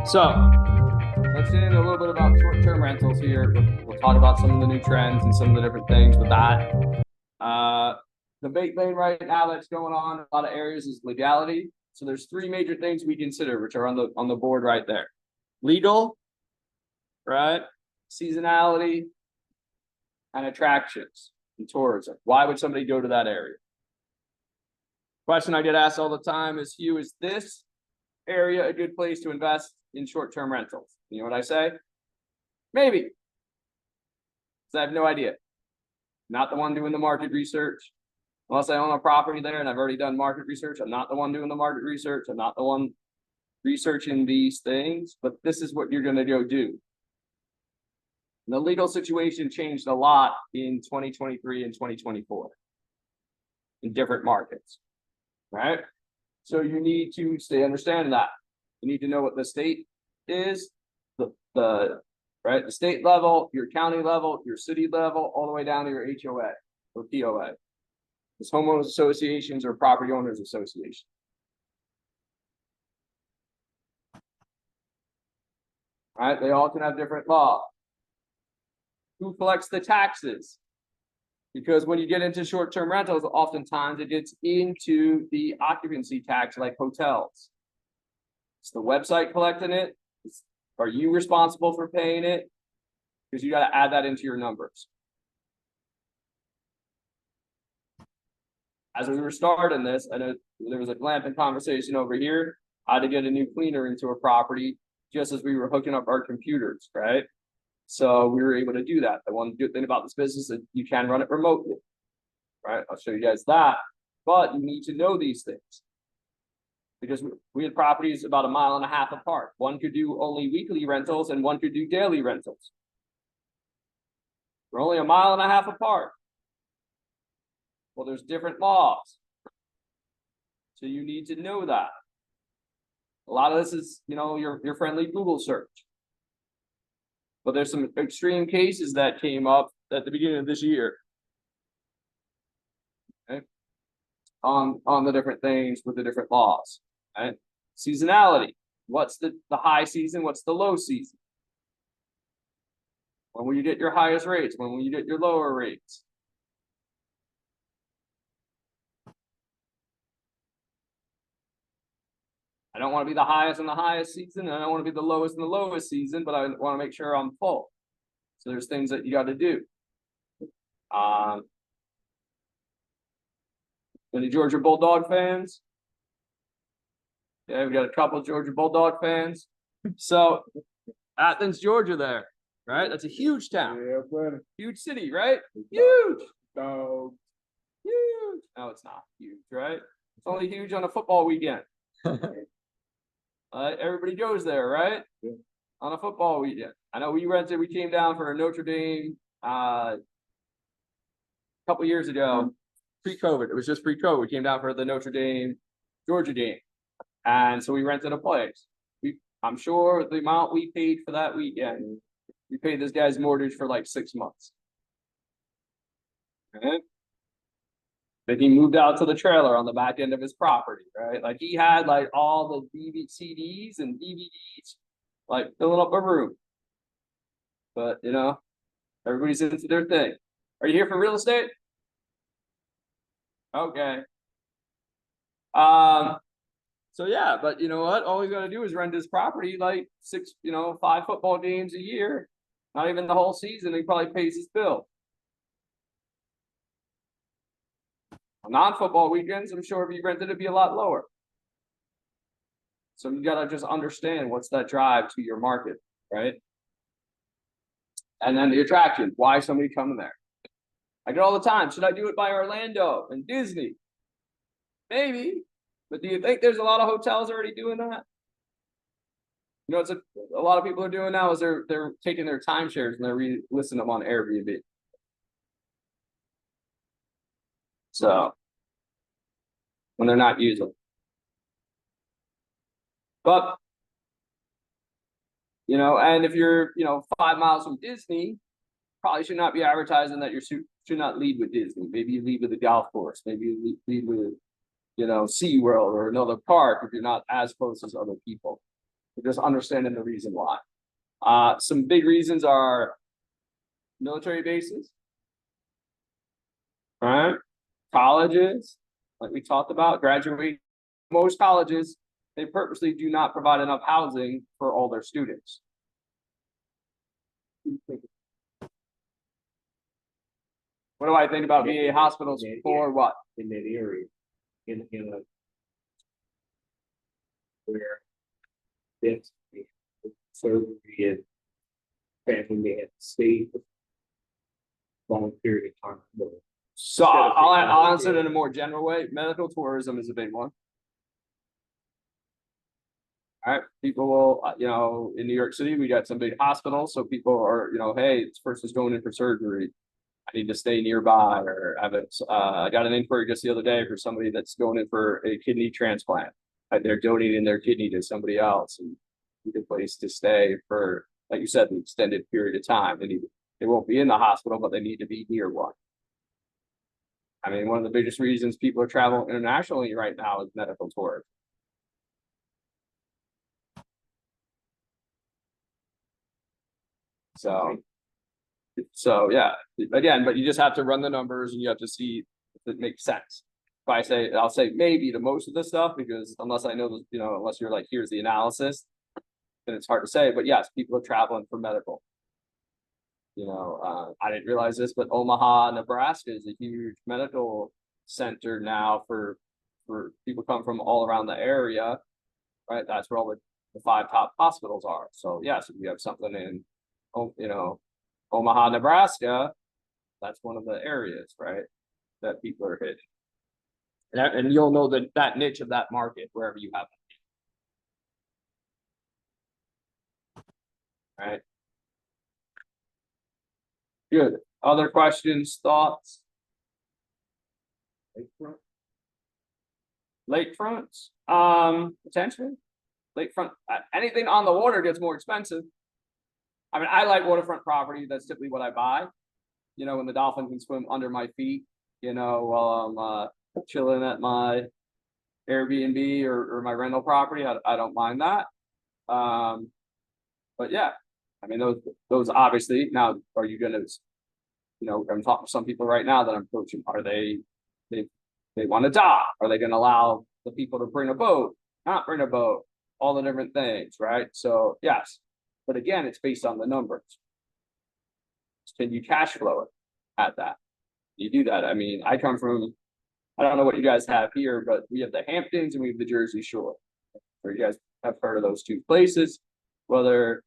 So let's get into a little bit about short-term rentals here. We'll talk about some of the new trends and some of the different things with that. The big thing right now that's going on in a lot of areas is legality. So there's three major things we consider, which are on the board right there: legal, right, seasonality, and attractions and tourism. Why would somebody go to that area? Question I get asked all the time is, Hugh, is this area a good place to invest in short-term rentals? You know what I say? Maybe. Because I have no idea. Not the one doing the market research. Unless I own a property there and I've already done market research, I'm not the one doing the market research. I'm not the one researching these things, but this is what you're going to go do. And the legal situation changed a lot in 2023 and 2024 in different markets, right? So you need to stay understanding that. You need to know what the state is, the state level, your county level, your city level, all the way down to your HOA or POA. It's homeowners associations or property owners associations. All right, they all can have different laws. Who collects the taxes? Because when you get into short-term rentals, oftentimes it gets into the occupancy tax, like hotels. Is the website collecting it? Are you responsible for paying it? Because you got to add that into your numbers. As we were starting this, I know there was a glamping conversation over here. I had to get a new cleaner into a property just as we were hooking up our computers, right? So we were able to do that. The one good thing about this business is that you can run it remotely, right? I'll show you guys that. But you need to know these things. Because we had properties about 1.5 miles apart. One could do only weekly rentals and one could do daily rentals. We're only 1.5 miles apart. Well, there's different laws. So you need to know that. A lot of this is, your friendly Google search. But there's some extreme cases that came up at the beginning of this year. Okay? On the different things with the different laws. Right? Seasonality. What's the high season? What's the low season? When will you get your highest rates? When will you get your lower rates? I don't want to be the highest in the highest season, and I don't want to be the lowest in the lowest season, but I want to make sure I'm full. So there's things that you got to do. Any Georgia Bulldog fans? Yeah, we got a couple of Georgia Bulldog fans. So Athens, Georgia there, right? That's a huge town. Yeah, buddy. Huge city, right? Huge. Dog. Huge. No, it's not huge, right? It's only huge on a football weekend. Everybody goes there, right? Yeah. On a football weekend. I know we came down for a Notre Dame a couple years ago, pre-COVID. It was just pre-COVID. We came down for the Notre Dame Georgia game. And so we rented a place. I'm sure the amount we paid for that weekend, we paid this guy's mortgage for like 6 months. Okay? Then he moved out to the trailer on the back end of his property, right? Like he had like all the CDs and DVDs, like filling up a room. But everybody's into their thing. Are you here for real estate? Okay. So yeah, but you know what? All he's got to do is rent his property like 5 football games a year. Not even the whole season. He probably pays his bill. Non-football weekends, I'm sure if you rented, it'd be a lot lower. So you got to just understand what's that drive to your market, right? And then the attraction, why somebody coming there. I get all the time, should I do it by Orlando and Disney? Maybe, but do you think there's a lot of hotels already doing that? It's a lot of people are doing now is they're taking their timeshares and they're listing them on Airbnb. So when they're not using. But and if you're 5 miles from Disney, probably should not be advertising that you should not lead with Disney. Maybe you lead with the golf course. Maybe you lead with SeaWorld or another park if you're not as close as other people. Just understanding the reason why. Some big reasons are military bases, right? Colleges, like we talked about, graduate. Most colleges, they purposely do not provide enough housing for all their students. What do I think about VA hospitals for what? In that area, in a where that's surgery and family may have to stay for a long period of time. So I'll answer it in a more general way. Medical tourism is a big one. All right, people will, in New York City, we got some big hospitals, so people are, hey, this person's going in for surgery. I need to stay nearby, or I got an inquiry just the other day for somebody that's going in for a kidney transplant. They're donating their kidney to somebody else, and need a place to stay for, like you said, an extended period of time. They won't be in the hospital, but they need to be near one. I mean, one of the biggest reasons people are traveling internationally right now is medical tourism. So yeah, again, but you just have to run the numbers and you have to see if it makes sense. I'll say maybe to most of the stuff, because unless I know, unless you're like, here's the analysis, then it's hard to say. But yes, people are traveling for medical. I didn't realize this, but Omaha, Nebraska is a huge medical center now for people come from all around the area, right? That's where all the 5 top hospitals are. So yes, if you have something in, Omaha, Nebraska, that's one of the areas, right, that people are hitting. And you'll know that niche of that market wherever you have it. All right. Good. Other questions, thoughts? Lakefronts? Potentially. Lakefront. Anything on the water gets more expensive. I mean, I like waterfront property. That's typically what I buy. When the dolphin can swim under my feet, while I'm chilling at my Airbnb or my rental property, I don't mind that. But yeah, I mean, those obviously. Now, are you going to, I'm talking to some people right now that I'm coaching. Are they want to dock? Are they going to allow the people to bring a boat, not bring a boat, all the different things, right? So yes. But again, it's based on the numbers. Can you cash flow it at that? You do that. I mean, I come from, I don't know what you guys have here, but we have the Hamptons and we have the Jersey Shore. Or you guys have heard of those two places, whether,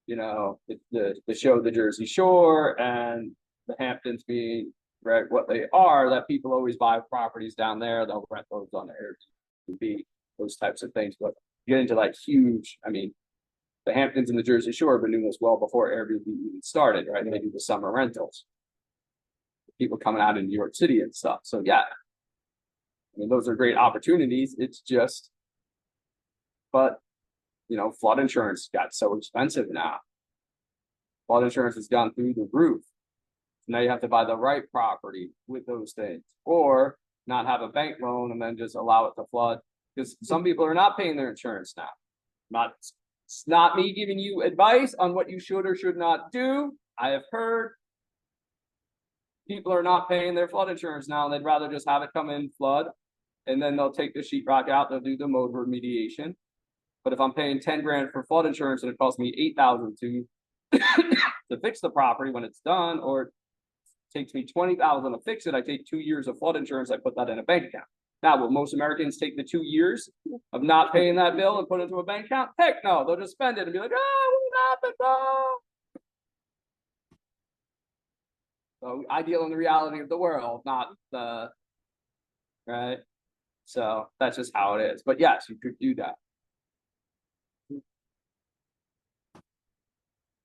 the show the Jersey Shore and the Hamptons being, right, what they are, that people always buy properties down there. They'll rent those on Airbnb, those types of things. But you get into like huge, I mean, the Hamptons and the Jersey Shore have been doing this well before Airbnb even started, right? And they do the summer rentals. People coming out in New York City and stuff. So yeah, I mean, those are great opportunities. It's just, but flood insurance got so expensive now. Flood insurance has gone through the roof. So now you have to buy the right property with those things, or not have a bank loan and then just allow it to flood, because some people are not paying their insurance now. It's not me giving you advice on what you should or should not do. I have heard people are not paying their flood insurance now, and they'd rather just have it come in flood, and then they'll take the sheetrock out, they'll do the mold remediation. But if I'm paying 10 grand for flood insurance and it costs me 8,000 to fix the property when it's done, or it takes me 20,000 to fix it, I take 2 years of flood insurance, I put that in a bank account. Now, will most Americans take the 2 years of not paying that bill and put it into a bank account? Heck no, they'll just spend it and be like, what happened? So I deal in the reality of the world, not the, right? So that's just how it is. But yes, you could do that.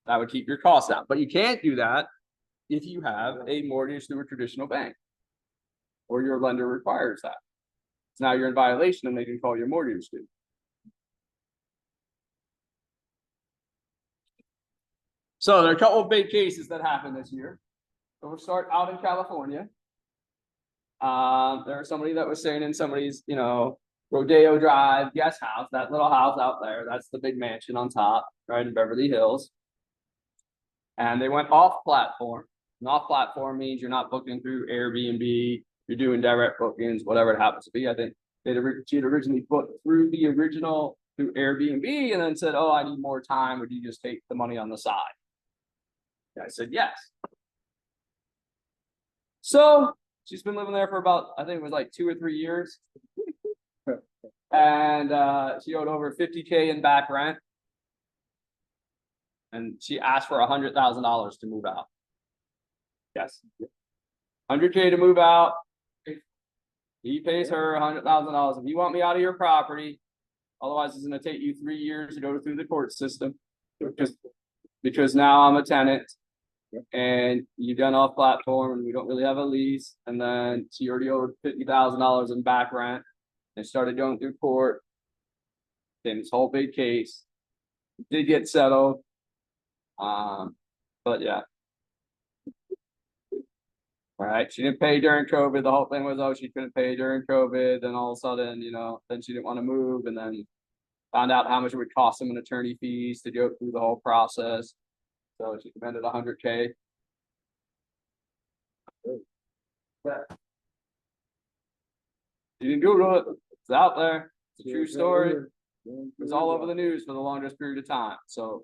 That would keep your costs down. But you can't do that if you have a mortgage through a traditional bank, or your lender requires that. So now you're in violation and they can call your mortgage due. So there are a couple of big cases that happened this year. So we'll start out in California. There was somebody that was saying in somebody's, Rodeo Drive guest house, that little house out there, that's the big mansion on top, right in Beverly Hills. And they went off platform. And off platform means you're not booking through Airbnb, you're doing direct bookings, whatever it happens to be. I think she'd originally booked through Airbnb and then said, oh, I need more time. Would you just take the money on the side? And I said, yes. So she's been living there for about, I think it was like 2 or 3 years. And she owed over $50K in back rent. And she asked for $100,000 to move out. Yes. $100K to move out. He pays her $100,000. If you want me out of your property, otherwise it's going to take you 3 years to go through the court system. Because now I'm a tenant. And you've done off platform and we don't really have a lease. And then she already owed $50,000 in back rent and started going through court. Then this whole big case did get settled. But yeah. All right. She didn't pay during COVID. The whole thing was, oh, she couldn't pay during COVID. Then all of a sudden, then she didn't want to move and then found out how much it would cost them in attorney fees to go through the whole process. So she demanded $100K. She didn't Google it. It's out there. It's a true story. It was all over the news for the longest period of time. So,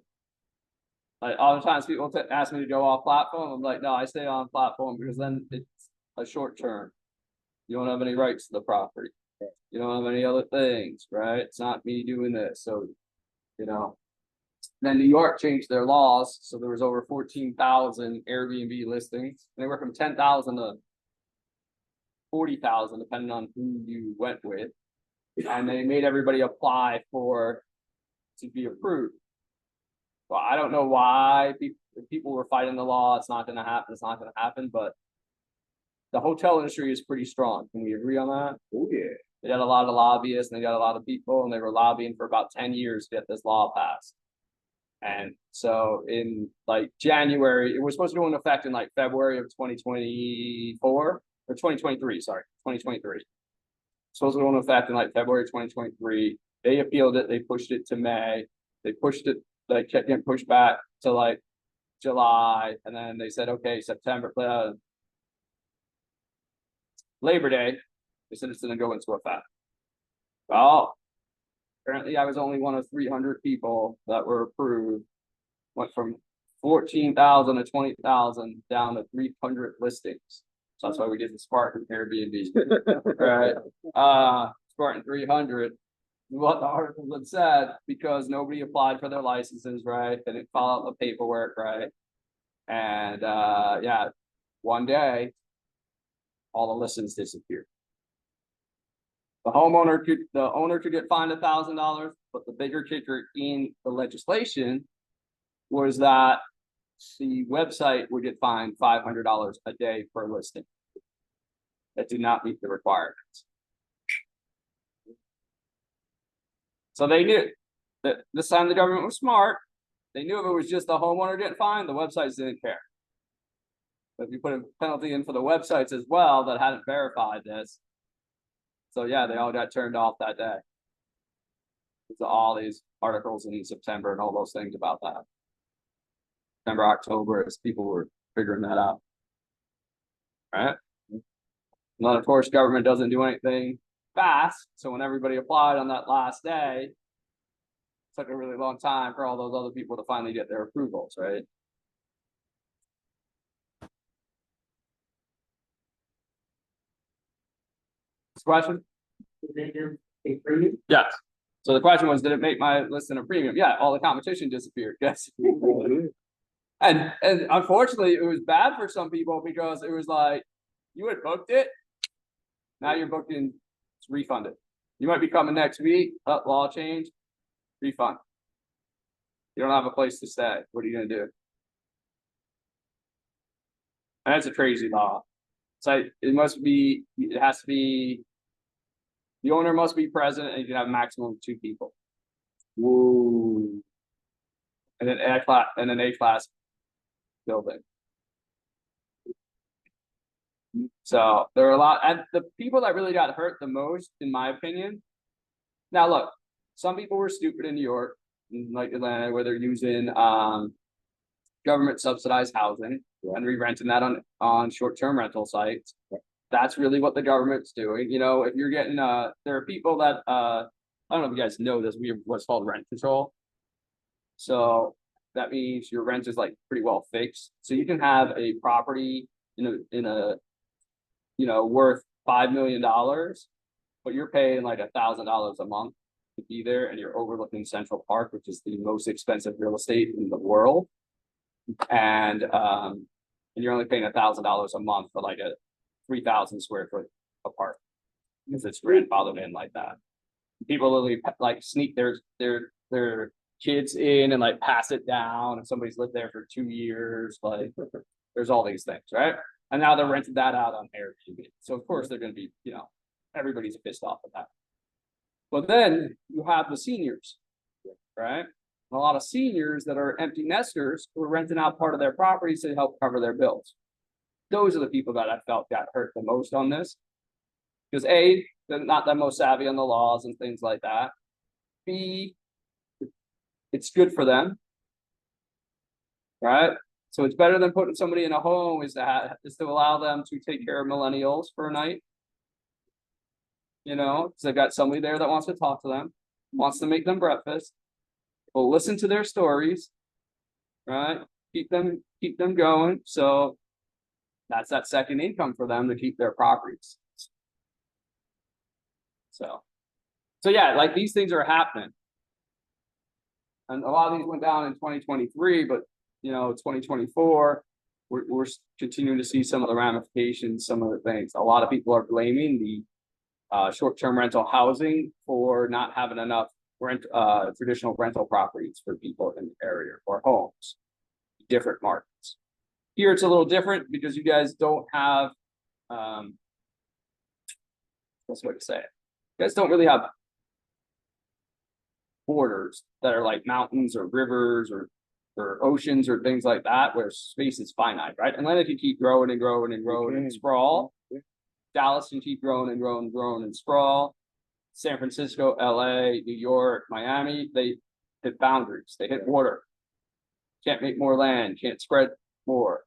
like, all the times people ask me to go off platform, I'm like, no, I stay on platform because then it's a short term. You don't have any rights to the property. You don't have any other things, right? It's not me doing this. So, Then New York changed their laws, so there was over 14,000 Airbnb listings. They were from 10,000 to 40,000, depending on who you went with. And they made everybody apply to be approved. Well, I don't know why people were fighting the law. It's not going to happen. It's not going to happen. But the hotel industry is pretty strong. Can we agree on that? Oh, yeah. They got a lot of lobbyists and they got a lot of people, and they were lobbying for about 10 years to get this law passed. And so in like January, it was supposed to go into effect in like February of 2024 or 2023, sorry, 2023. Supposed to go into effect in like February 2023. They appealed it. They pushed it to May. They pushed it, like kept getting pushed back to like July. And then they said, okay, September, Labor Day, they said it's going to go into effect. Well, apparently I was only one of 300 people that were approved. Went from 14,000 to 20,000 down to 300 listings. So that's why we did the Spartan Airbnb. Right. Spartan 300. What the article had said, because nobody applied for their licenses, right? They didn't fill out the paperwork, right? And yeah, one day, all the listings disappeared. The owner could get fined $1,000, but the bigger kicker in the legislation was that the website would get fined $500 a day per listing that did not meet the requirements. So they knew that this time the government was smart. They knew if it was just the homeowner getting fined, the websites didn't care. But if you put a penalty in for the websites as well that hadn't verified this, so yeah, they all got turned off that day. There's all these articles in September and all those things about that. September, October, as people were figuring that out. Right? And then of course, government doesn't do anything fast. So when everybody applied on that last day, it took a really long time for all those other people to finally get their approvals, right? This question? A premium? Yes. So the question was, did it make my listing a premium? Yeah, all the competition disappeared. Yes. And unfortunately, it was bad for some people because it was like, you had booked it, now you're booking, it's refunded. You might be coming next week, law change, refund. You don't have a place to stay. What are you gonna do? And that's a crazy law. It's like, it has to be, the owner must be present and you can have a maximum of 2 people. Whoa. And an A-class building. So there are a lot, and the people that really got hurt the most, in my opinion, Now, look, some people were stupid in New York, like Atlanta, where they're using government subsidized housing and re-renting that on short-term rental sites. That's really what the government's doing. You know, if you're getting there are people that I don't know if you guys know this, we have what's called rent control. So that means your rent is like pretty well fixed. So you can have a property in a worth $5 million, but you're paying like $1,000 a month to be there, and you're overlooking Central Park, which is the most expensive real estate in the world. And you're only paying $1,000 a month for like a 3,000 square foot apartment because it's grandfathered in like that. People literally like sneak their kids in and like pass it down, and somebody's lived there for 2 years. Like there's all these things, right? And now they're renting that out on Airbnb. So of course they're going to be, everybody's pissed off at that. But then you have the seniors, right? And a lot of seniors that are empty nesters who are renting out part of their properties to help cover their bills. Those are the people that I felt got hurt the most on this. Because A, they're not the most savvy on the laws and things like that. B, it's good for them, right? So it's better than putting somebody in a home is to allow them to take care of millennials for a night. Because they've got somebody there that wants to talk to them, wants to make them breakfast, will listen to their stories, right? Keep them going. So that's that second income for them to keep their properties. So yeah, like these things are happening. And a lot of these went down in 2023, but 2024, we're continuing to see some of the ramifications, some of the things. A lot of people are blaming the short-term rental housing for not having enough traditional rental properties for people in the area or homes, different markets. Here it's a little different because you guys don't have, what's the way to say it? You guys don't really have borders that are like mountains or rivers or oceans or things like that, where space is finite, right? Atlanta can keep growing and growing and growing and sprawl. Dallas can keep growing and growing and growing and sprawl. San Francisco, LA, New York, Miami, they hit boundaries. They hit water. Can't make more land, can't spread more,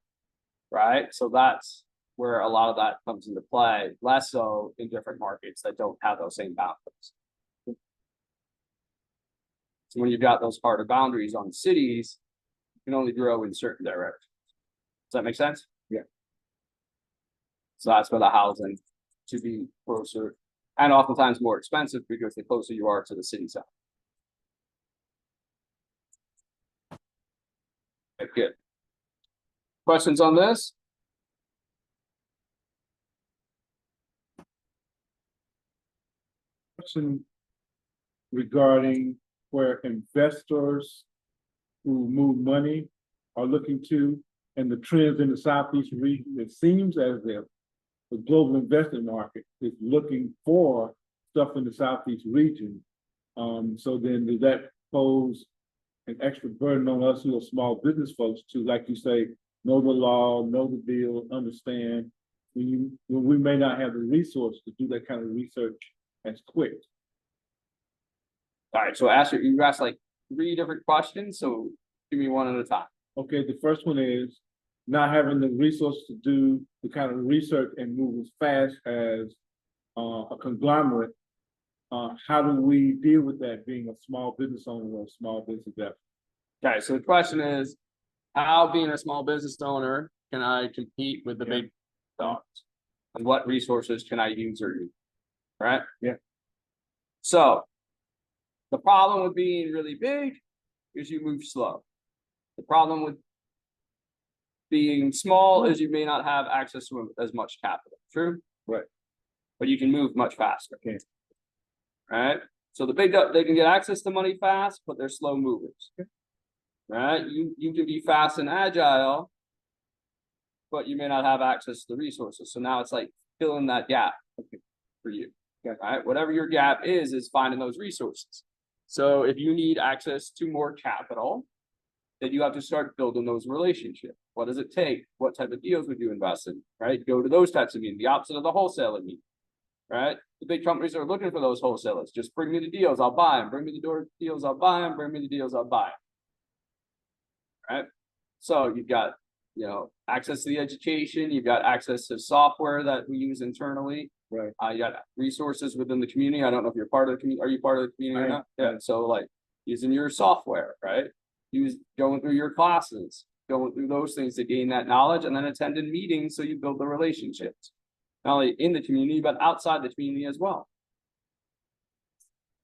right? So that's where a lot of that comes into play, less so in different markets that don't have those same boundaries. So when you've got those harder boundaries on cities, you can only grow in certain directions. Does that make sense? Yeah. So that's where the housing to be closer and oftentimes more expensive because the closer you are to the city center. Okay, good. Questions on this? Question regarding where investors who move money are looking to, and the trends in the Southeast region. It seems as if the global investment market is looking for stuff in the Southeast region. So then does that pose an extra burden on us who are small business folks to, like you say, know the law, know the deal, understand when we may not have the resources to do that kind of research as quick? All right, so you asked like 3 different questions, so give me one at a time. Okay, the first one is not having the resources to do the kind of research and move as fast as a conglomerate. How do we deal with that being a small business owner or a small business investor? Okay, so the question is, how being a small business owner can I compete with the big dogs? And what resources can I use or use? Right? Yeah. So the problem with being really big is you move slow. The problem with being small is you may not have access to as much capital. True? Right. But you can move much faster. Okay. Right? So the big they can get access to money fast, but they're slow movers. Okay. Right? You can be fast and agile, but you may not have access to the resources. So now it's like filling that gap for you. Okay. Right? Whatever your gap is finding those resources. So if you need access to more capital, then you have to start building those relationships. What does it take? What type of deals would you invest in? Right? Go to those types of meetings, the opposite of the wholesaler meeting. right? The big companies are looking for those wholesalers. Just bring me the deals, I'll buy them. Bring me the deals, I'll buy them. Bring me the deals, I'll buy them. Right? So you've got, access to the education. You've got access to software that we use internally. Right. You got resources within the community. I don't know if you're part of the community. Are you part of the community or not? Yeah. So like using your software, right? Going through your classes, going through those things to gain that knowledge, and then attending meetings so you build the relationships. Not only in the community, but outside the community as well.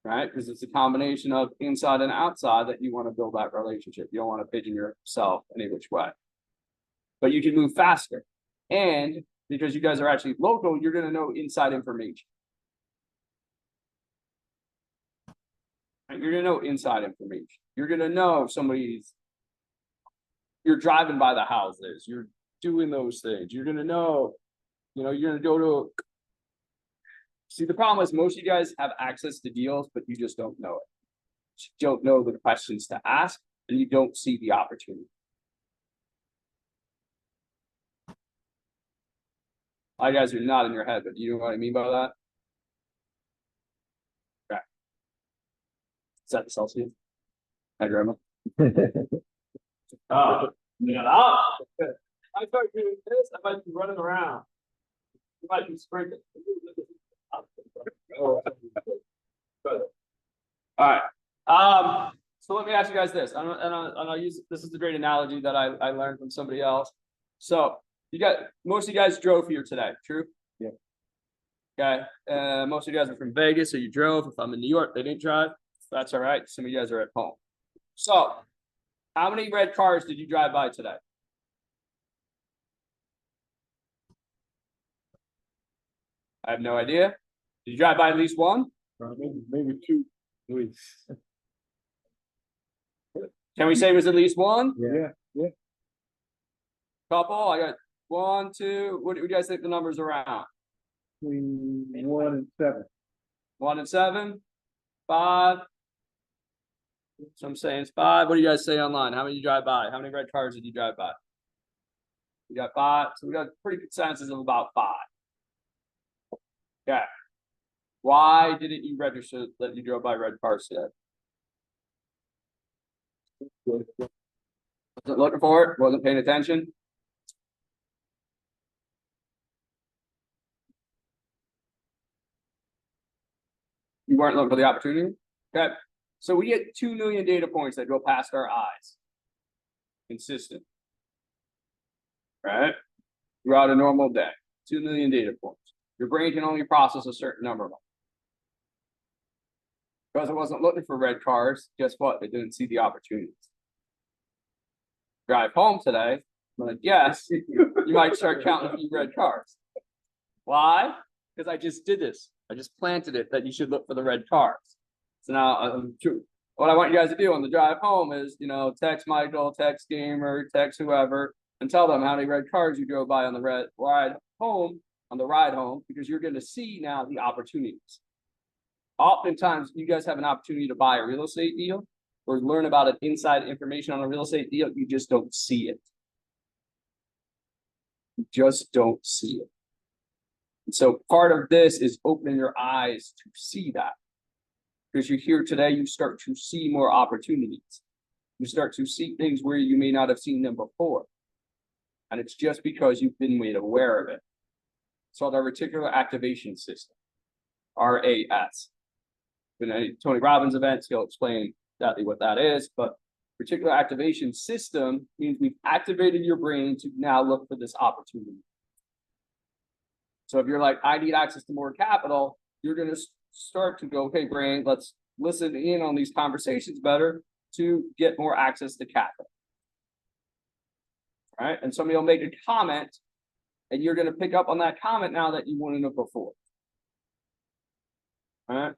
Right? Because it's a combination of inside and outside that you want to build that relationship. You don't want to pigeon yourself any which way. But you can move faster. And because you guys are actually local, you're going to know inside information. Right? You're going to know inside information. You're going to know if you're driving by the houses, you're doing those things. You're going to know, you're going to go to. See, the problem is most of you guys have access to deals, but you just don't know it. You don't know the questions to ask, and you don't see the opportunity. I guys are not in your head, but you know what I mean by that? Okay. Is that the Celsius? Hi, Grandma. I thought doing this, I might be running around. You might be sprinting. All right. So let me ask you guys this, and I'll use this is a great analogy that I learned from somebody else. So most of you guys drove here today, true? Yeah. Okay. Most of you guys are from Vegas, so you drove. If I'm in New York, they didn't drive. That's all right. Some of you guys are at home. So, how many red cars did you drive by today? I have no idea. Did you drive by at least one? Maybe two. Can we say it was at least one? Yeah. Couple? I got 1, 2. What do you guys think the numbers around? Between 1 and 7. 1 and 7? 5? So I'm saying it's 5. What do you guys say online? How many you drive by? How many red cars did you drive by? You got 5. So we got a pretty consensus of about 5. Okay. Why didn't you register that you drove by red cars today? Wasn't looking for it? Wasn't paying attention? You weren't looking for the opportunity? Okay. So we get 2 million data points that go past our eyes. Consistent. Right? Throughout a normal day. 2 million data points. Your brain can only process a certain number of them. Because it wasn't looking for red cars, guess what? It didn't see the opportunities. Drive home today, I'm like, yes, you might start counting a few red cars. Why? Because I just did this. I just planted it that you should look for the red cars. So now, what I want you guys to do on the drive home is, text Michael, text Gamer, text whoever, and tell them how many red cars you drove by on the ride home, because you're going to see now the opportunities. Oftentimes, you guys have an opportunity to buy a real estate deal or learn about an inside information on a real estate deal. You just don't see it. You just don't see it. And so part of this is opening your eyes to see that. Because you're here today, you start to see more opportunities. You start to see things where you may not have seen them before. And it's just because you've been made aware of it. It's called our reticular activation system, RAS. In a Tony Robbins event, he'll explain exactly what that is, but reticular activation system means we've activated your brain to now look for this opportunity. So if you're like, I need access to more capital, you're going to start to go, okay, brain, let's listen in on these conversations better to get more access to capital. All right. And somebody will make a comment and you're going to pick up on that comment now that you wouldn't have before. All right.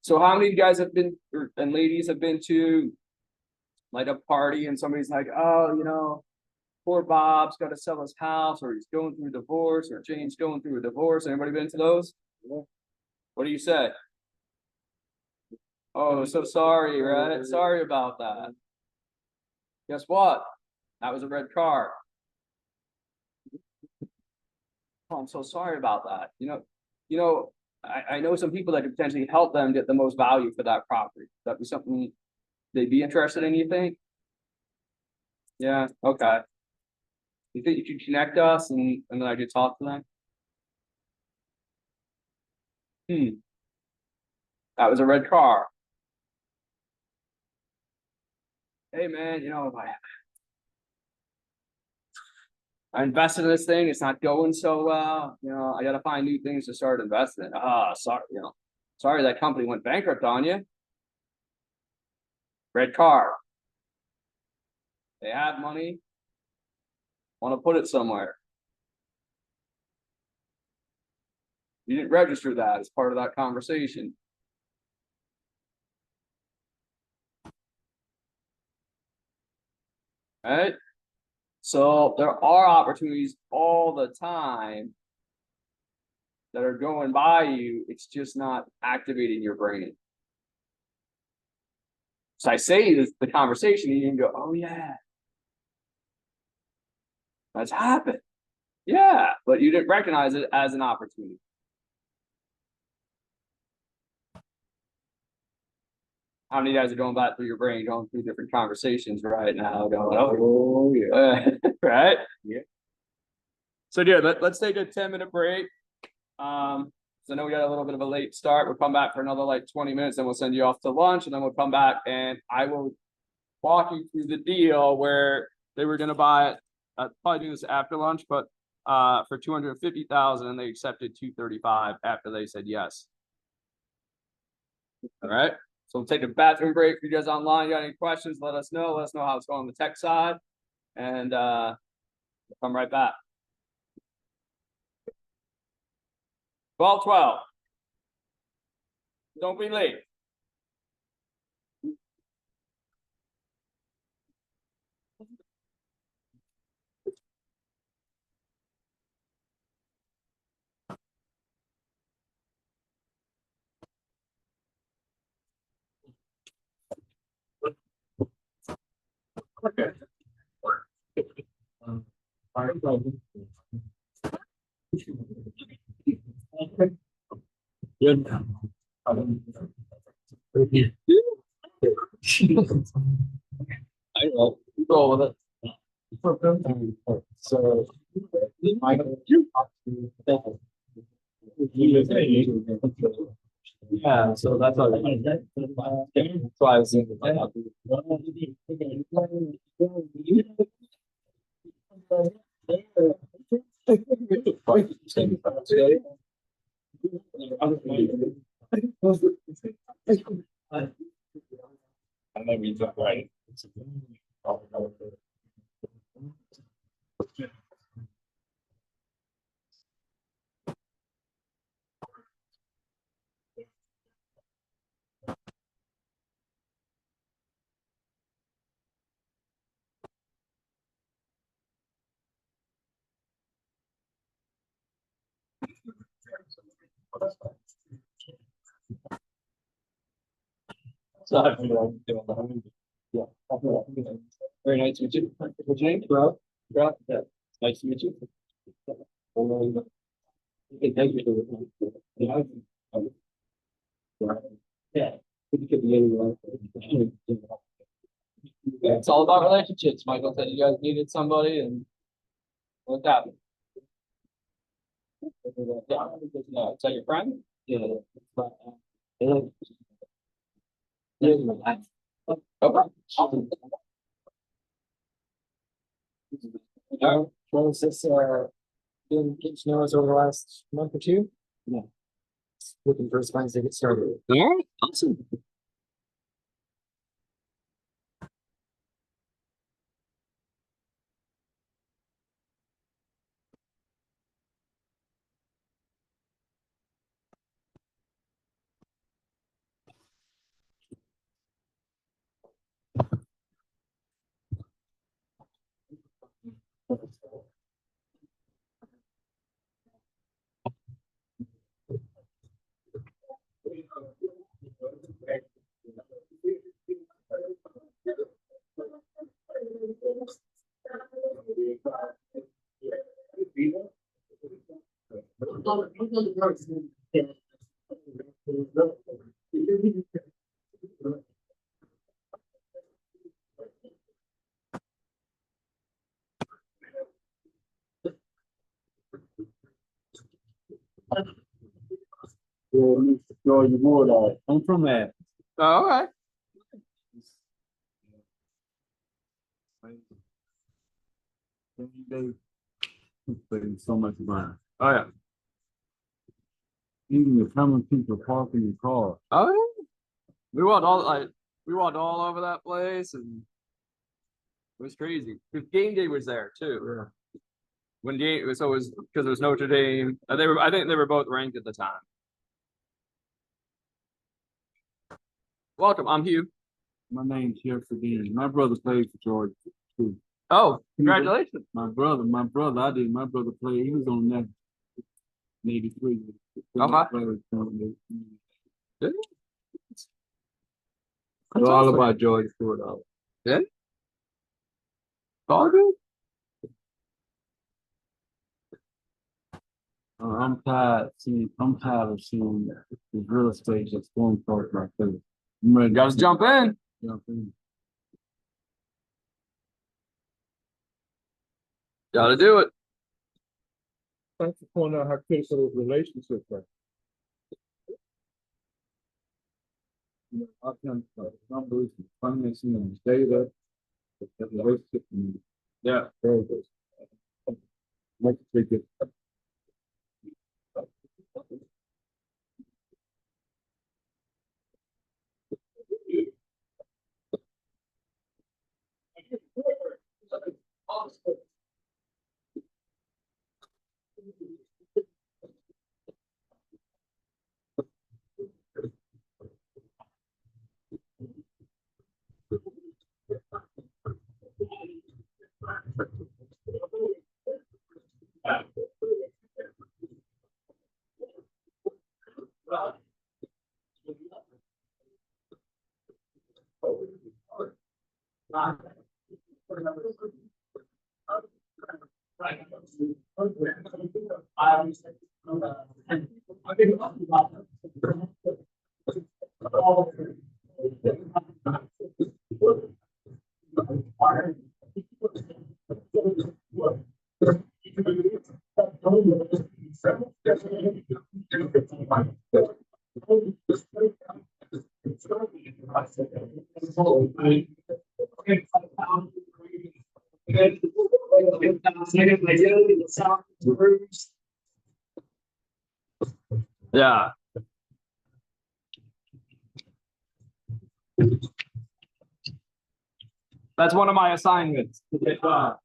So how many of you guys have been, and ladies have been to like a party and somebody's like, oh, poor Bob's got to sell his house, or he's going through a divorce, or Jane's going through a divorce. Anybody been to those? Yeah. What do you say? Oh, so sorry, right? Sorry about that. Guess what? That was a red car. Oh, I'm so sorry about that. you know, I know some people that could potentially help them get the most value for that property. That'd be something they'd be interested in, you think? Yeah, okay. You think you could connect us and then I could talk to them? That was a red car. Hey man, you know, I invested in this thing, it's not going so well, you know, I gotta find new things to start investing in. Sorry, you know, sorry that company went bankrupt on you. Red car. They have money, want to put it somewhere. You didn't register that as part of that conversation. Right? So there are opportunities all the time that are going by you. It's just not activating your brain. So I say this, the conversation, and you can go, oh yeah, that's happened. Yeah, but you didn't recognize it as an opportunity. How many guys are going back through your brain, going through different conversations right now, going, oh yeah, right? Yeah. So yeah, let's take a 10-minute break. So I know we got a little bit of a late start. We'll come back for another like 20 minutes, and we'll send you off to lunch, and then we'll come back and I will walk you through the deal where they were going to buy it. I'll probably do this after lunch, but for 250,000, and they accepted 235 after they said yes. All right. So we'll take a bathroom break for you guys online. You got any questions? Let us know. Let us know how it's going on the tech side, and we'll come right back. 12:12. Don't be late. Okay. Good. I will roll with it. So, Michael, yeah, so that's all. That's why I was thinking about I know we talk right. So yeah. Very nice to meet you. What's your name? Rob. Rob. Yeah. Nice to meet you. Thank you. Yeah. It's all about relationships. Michael said you guys needed somebody, and what happened? Yeah. Is that your friend? Yeah. Okay. Was this been getting to know us over the last month or two? Yeah. Looking for spines to get started. All right, awesome. Enjoy your wood out. I'm from that. Oh, okay. So much money. Oh yeah. Even the common people parking in cars. Oh yeah. We walked all over that place, and it was crazy. Because game day was there too. Yeah. When game, so it was because it was Notre Dame. I think they were both ranked at the time. Welcome, I'm Hugh. My name's Jeffrey Dean. My brother played for Georgia too. Oh, congratulations. My brother, I did. My brother played. He was on that Navy 3. Yeah. It's all about Georgia Ford. Yeah. All good. I'm tired of seeing this real estate that's going forward like this. I'm ready. Gotta jump in. Jump in. Gotta do it. Thanks for pointing out how critical those relationships are. You know, I can numbers and financing and data, the relationship and Yeah. very good. Make a big difference. Yeah. That's one of my assignments to get done.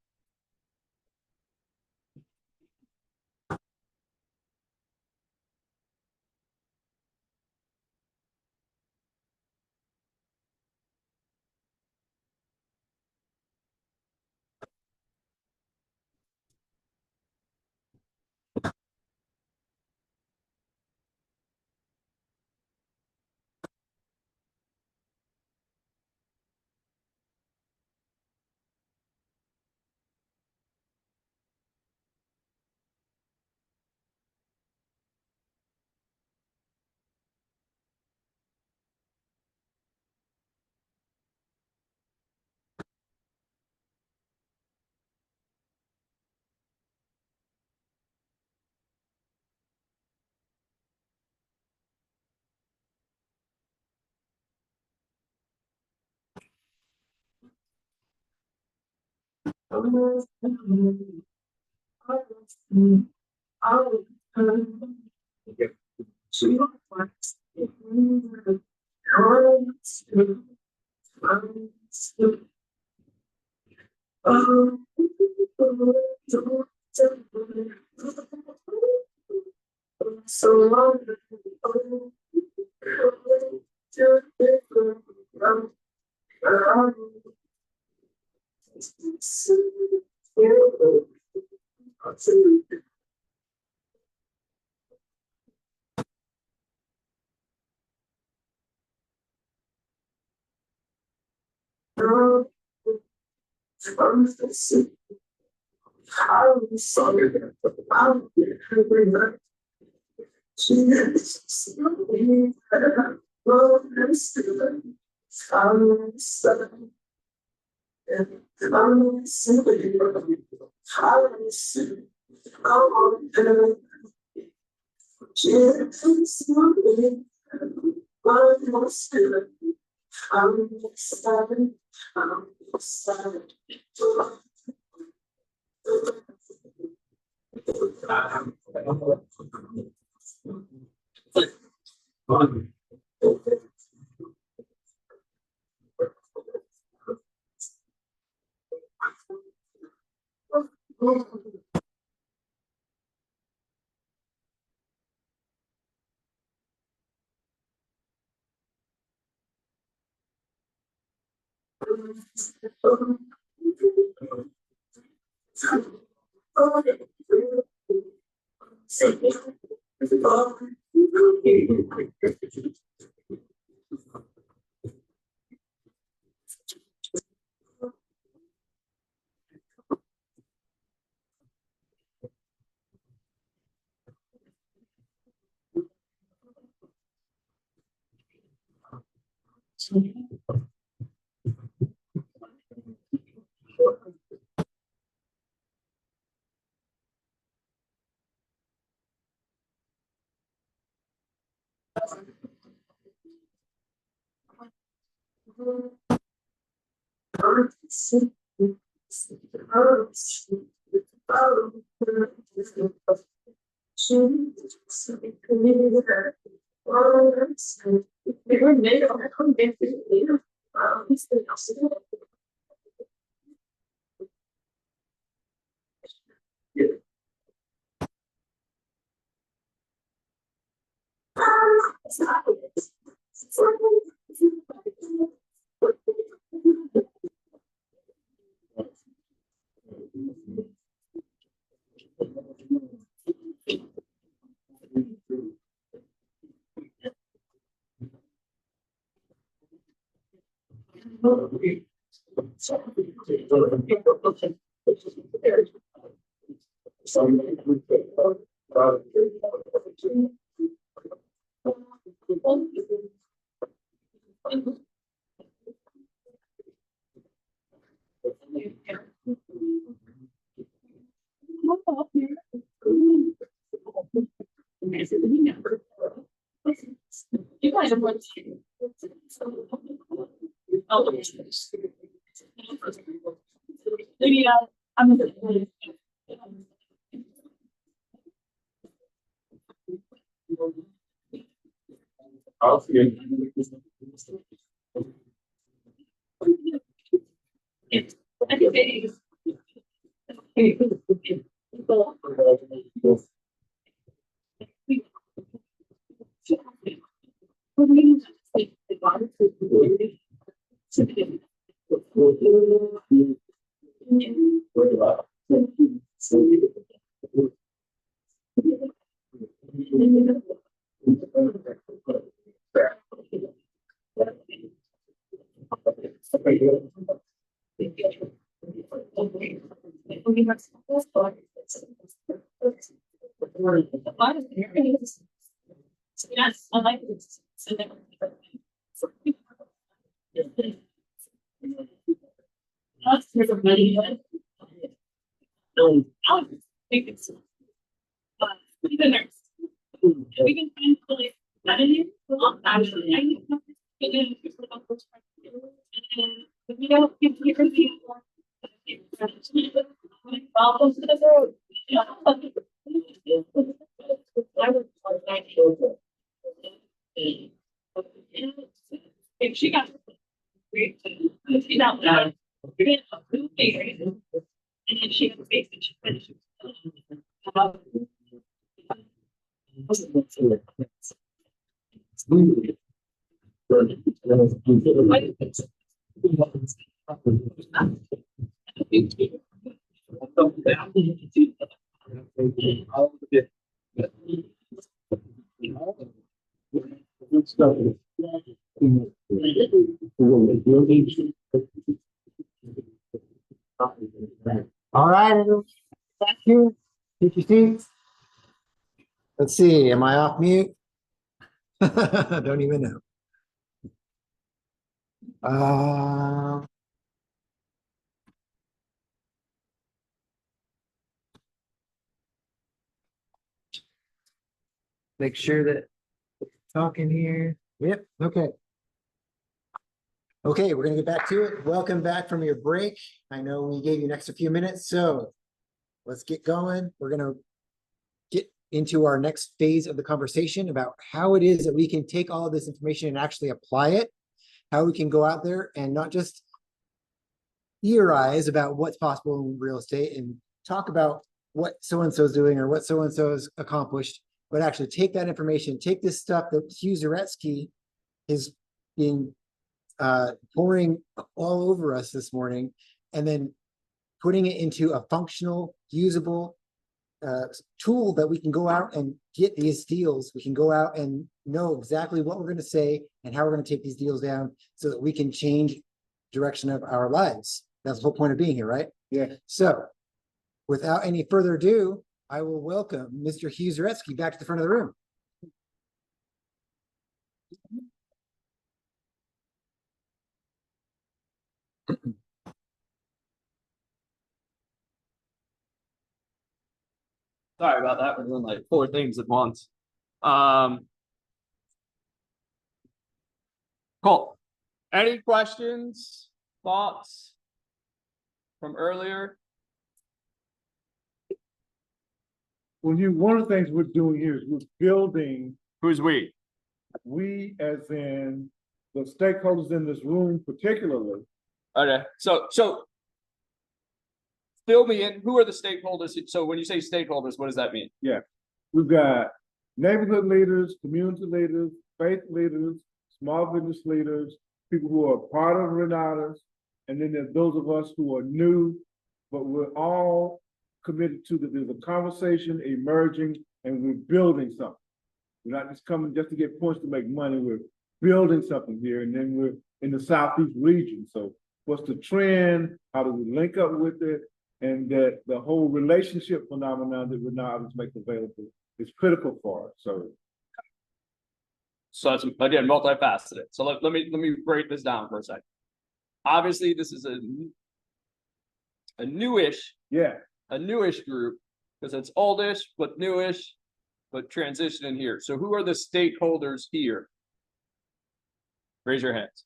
Yes, I like this. Here's a money. I'll take it. Even there. We can find fully editing. Actually, I need something. And then we don't give you everything. Problems to the road. I would like children. If she got great, she's out loud. And then she had a face and she finished. All right, everyone. Thank you. Did you see? Let's see, am I off mute? Don't even know. Make sure that talking here. Yep, okay. Okay, we're gonna get back to it. Welcome back from your break. I know we gave you an extra few minutes, so let's get going. We're gonna get into our next phase of the conversation about how it is that we can take all of this information and actually apply it, how we can go out there and not just theorize about what's possible in real estate and talk about what so-and-so is doing or what so-and-so has accomplished, but actually take that information, take this stuff that Hugh Zaretsky is being pouring all over us this morning, and then putting it into a functional, usable tool that we can go out and get these deals. We can go out and know exactly what we're going to say and how we're going to take these deals down so that we can change direction of our lives. That's the whole point of being here, right? Yeah. So without any further ado, I will welcome Mr. Hugh Zaretsky back to the front of the room. Sorry about that. We're doing like 4 things at once. Cool. Any questions, thoughts from earlier? Well, one of the things we're doing here is we're building, Who's we? we as in the stakeholders in this room particularly. Okay. So fill me in. Who are the stakeholders? So when you say stakeholders, what does that mean? Yeah, we've got neighborhood leaders, community leaders, faith leaders, small business leaders, people who are part of Renatas, and then there's those of us who are new, but we're all committed to that there's a conversation emerging and we're building something. We're not just coming just to get points to make money, we're building something here, and then we're in the Southeast region. So what's the trend? How do we link up with it? And that the whole relationship phenomenon that Renatas makes available is critical for us. So that's, again, multifaceted. So let me break this down for a second. Obviously, this is a newish group because it's oldish but newish, but transitioning here. So who are the stakeholders here? Raise your hands.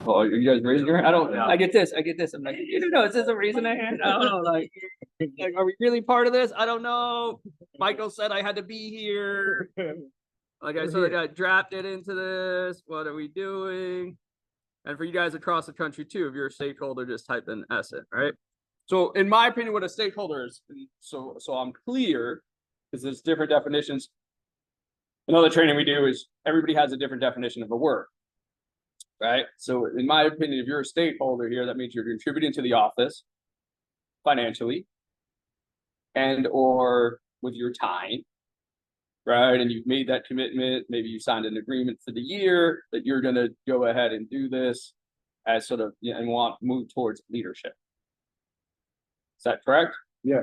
Oh, are you guys raising your hand? I don't. I get this. I'm like, you don't know. Is this a raising a hand? I don't know. Like, are we really part of this? I don't know. Michael said I had to be here. Like I said, I got drafted into this. What are we doing? And for you guys across the country too, if you're a stakeholder, just type in S it, right? So in my opinion, what a stakeholder is, so I'm clear, because there's different definitions. Another training we do is everybody has a different definition of a word, right? So in my opinion, if you're a stakeholder here, that means you're contributing to the office financially and or with your time, right? And you've made that commitment. Maybe you signed an agreement for the year that you're going to go ahead and do this as sort of, and want to move towards leadership. Is that correct? yeah.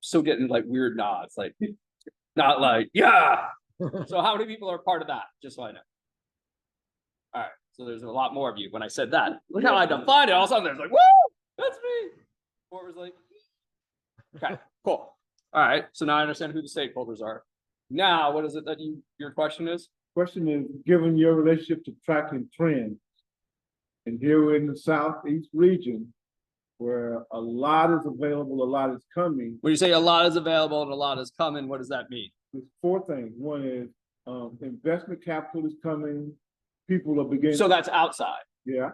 Still getting like weird nods, like not like, yeah. So how many people are part of that? Just so I know. All right. So there's a lot more of you. When I said that, look how I defined it. All of a sudden there's like, woo, that's me. Or it was like, okay, cool. All right. So now I understand who the stakeholders are. Now, what is it that your question is? Question is, given your relationship to tracking trends, and here we're in the Southeast region, where a lot is available, a lot is coming. When you say a lot is available and a lot is coming, what does that mean? There's 4 things. One is investment capital is coming. People are beginning. So that's outside. Yeah.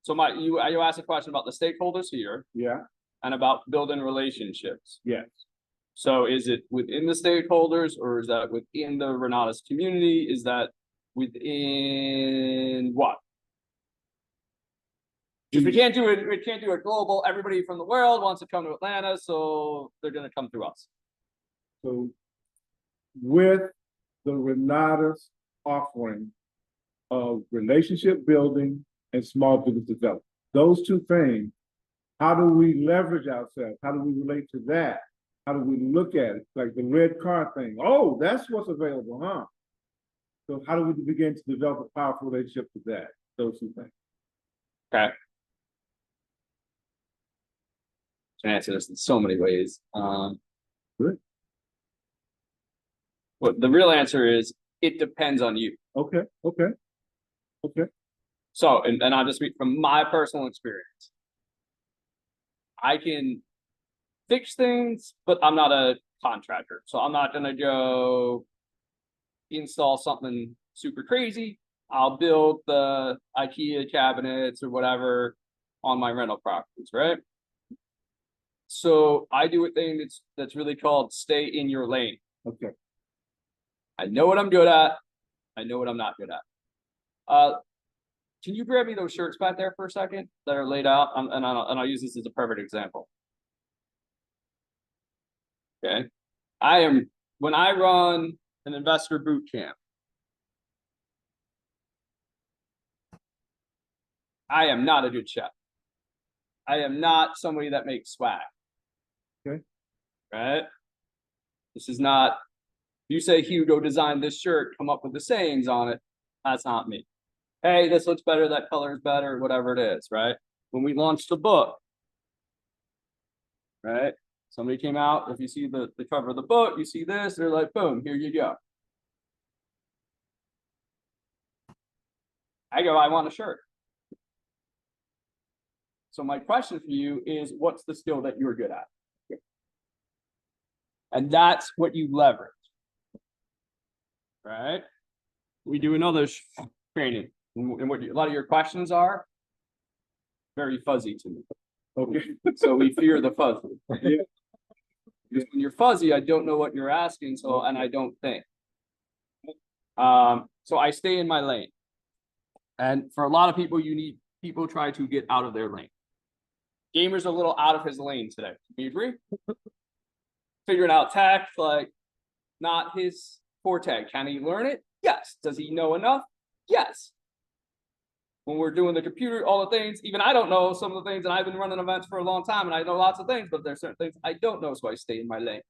So you asked a question about the stakeholders here. Yeah. And about building relationships. Yes. So is it within the stakeholders, or is that within the Renatas community? Is that within what? Because we can't do it global. Everybody from the world wants to come to Atlanta, so they're going to come through us. So with the Renatas offering of relationship building and small business development, those 2 things How do we leverage ourselves? How do we relate to that? How do we look at it? Like the red car thing. Oh, that's what's available, huh? So how do we begin to develop a powerful relationship to that? Those two things. Okay. Can answer this in so many ways. Good. Well, the real answer is it depends on you. Okay, okay, okay. So, and I'll just speak from my personal experience. I can fix things, but I'm not a contractor. So I'm not gonna go install something super crazy. I'll build the IKEA cabinets or whatever on my rental properties, right? So I do a thing that's really called stay in your lane. Okay. I know what I'm good at. I know what I'm not good at. Can you grab me those shirts back there for a second that are laid out? And I'll use this as a perfect example. Okay. When I run an investor boot camp, I am not a good chef. I am not somebody that makes swag. Okay. Right? This is not, you say, Hugh, go design this shirt, come up with the sayings on it. That's not me. Hey, this looks better, that color is better, whatever it is, right? When we launched the book, right? Somebody came out, if you see the cover of the book, you see this, they're like, boom, here you go. I go, I want a shirt. So my question for you is, what's the skill that you're good at? And that's what you leverage, right? We do another training, and what a lot of your questions are very fuzzy to me. Okay. So we fear the fuzzy. Yeah. Because when you're fuzzy, I don't know what you're asking, so and I don't think. So I stay in my lane. And for a lot of people, people try to get out of their lane. Gamer's a little out of his lane today. Do you agree? Figuring out tech, like not his forte. Can he learn it? Yes. Does he know enough? Yes. When we're doing the computer, all the things, even I don't know some of the things, and I've been running events for a long time, and I know lots of things, but there's certain things I don't know, so I stay in my lane.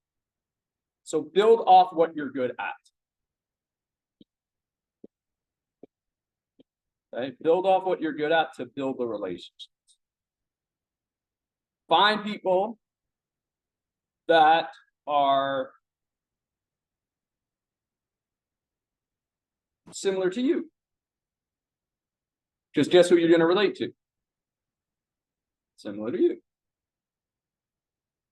So build off what you're good at. Okay? Build off what you're good at to build the relationships. Find people that are similar to you. Because guess who you're going to relate to? Similar to you.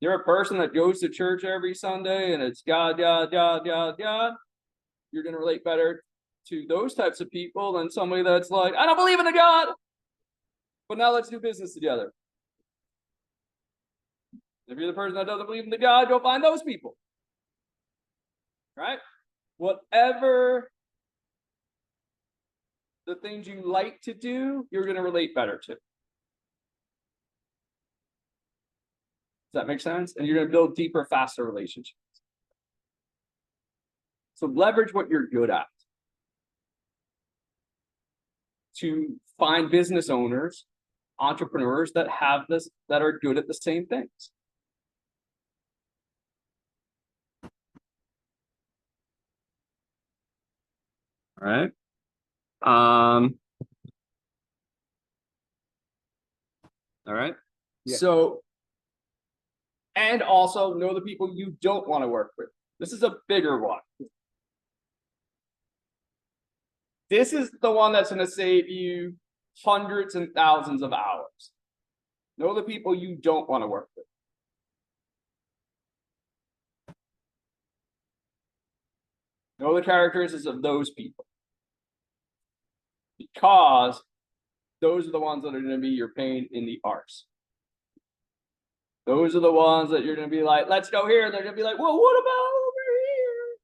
You're a person that goes to church every Sunday and it's God, God, God, God, God. You're going to relate better to those types of people than somebody that's like, I don't believe in a God, but now let's do business together. If you're the person that doesn't believe in the God, go find those people. Right? Whatever the things you like to do, you're going to relate better to. Does that make sense? And you're going to build deeper, faster relationships. So leverage what you're good at to find business owners, entrepreneurs that have this, that are good at the same things. All right. All right. Yeah. So, and also know the people you don't want to work with. This is a bigger one. This is the one that's going to save you hundreds and thousands of hours. Know the people you don't want to work with. Know the characteristics of those people. Because those are the ones that are going to be your pain in the arse. Those are the ones that you're going to be like, let's go here. They're going to be like, well, what about over here?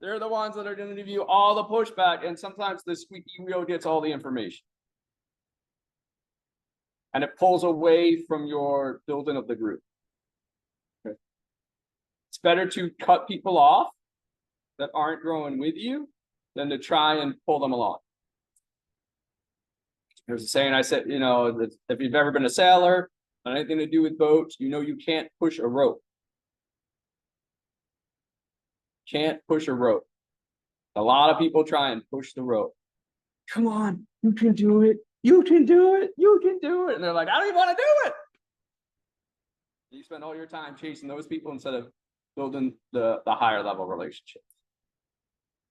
They're the ones that are going to give you all the pushback. And sometimes the squeaky wheel gets all the information. And it pulls away from your building of the group. Okay. It's better to cut people off that aren't growing with you than to try and pull them along. There's a saying I said, you know, that if you've ever been a sailor, anything to do with boats, you know you can't push a rope. Can't push a rope. A lot of people try and push the rope. Come on, you can do it. You can do it. You can do it. And they're like, I don't even want to do it. You spend all your time chasing those people instead of building the higher level relationships.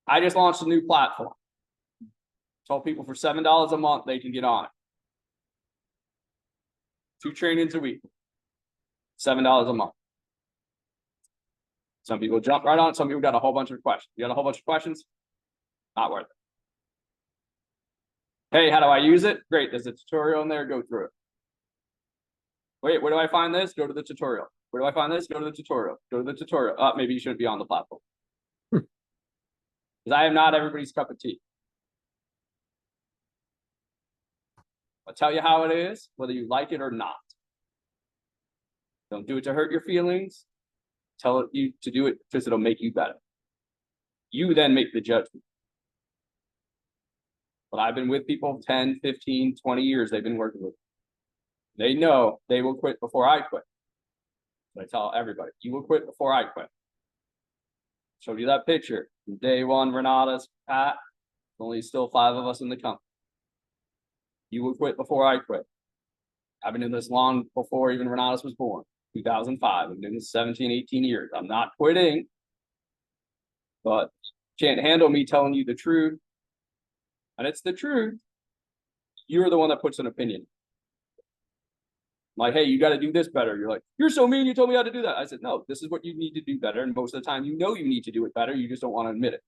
I just launched a new platform. Told people for $7 a month they can get on it. 2 trainings a week. $7 a month. Some people jump right on it. Some people got a whole bunch of questions. You got a whole bunch of questions? Not worth it. Hey, how do I use it? Great. There's a tutorial in there. Go through it. Wait, where do I find this? Go to the tutorial. Where do I find this? Go to the tutorial. Go to the tutorial. Maybe you shouldn't be on the platform. Because I am not everybody's cup of tea. I'll tell you how it is, whether you like it or not. Don't do it to hurt your feelings. Tell you to do it because it'll make you better. You then make the judgment. But I've been with people 10, 15, 20 years they've been working with. They know they will quit before I quit. So I tell everybody, you will quit before I quit. Showed you that picture. Day one, Renata's Pat. Only still 5 of us in the company. You will quit before I quit. I've been in this long before even Renata's was born. 2005. I've been doing this 17, 18 years. I'm not quitting. But you can't handle me telling you the truth. And it's the truth. You're the one that puts an opinion. Like, hey, you got to do this better. You're like, you're so mean. You told me how to do that. I said, no, this is what you need to do better. And most of the time, you know you need to do it better. You just don't want to admit it.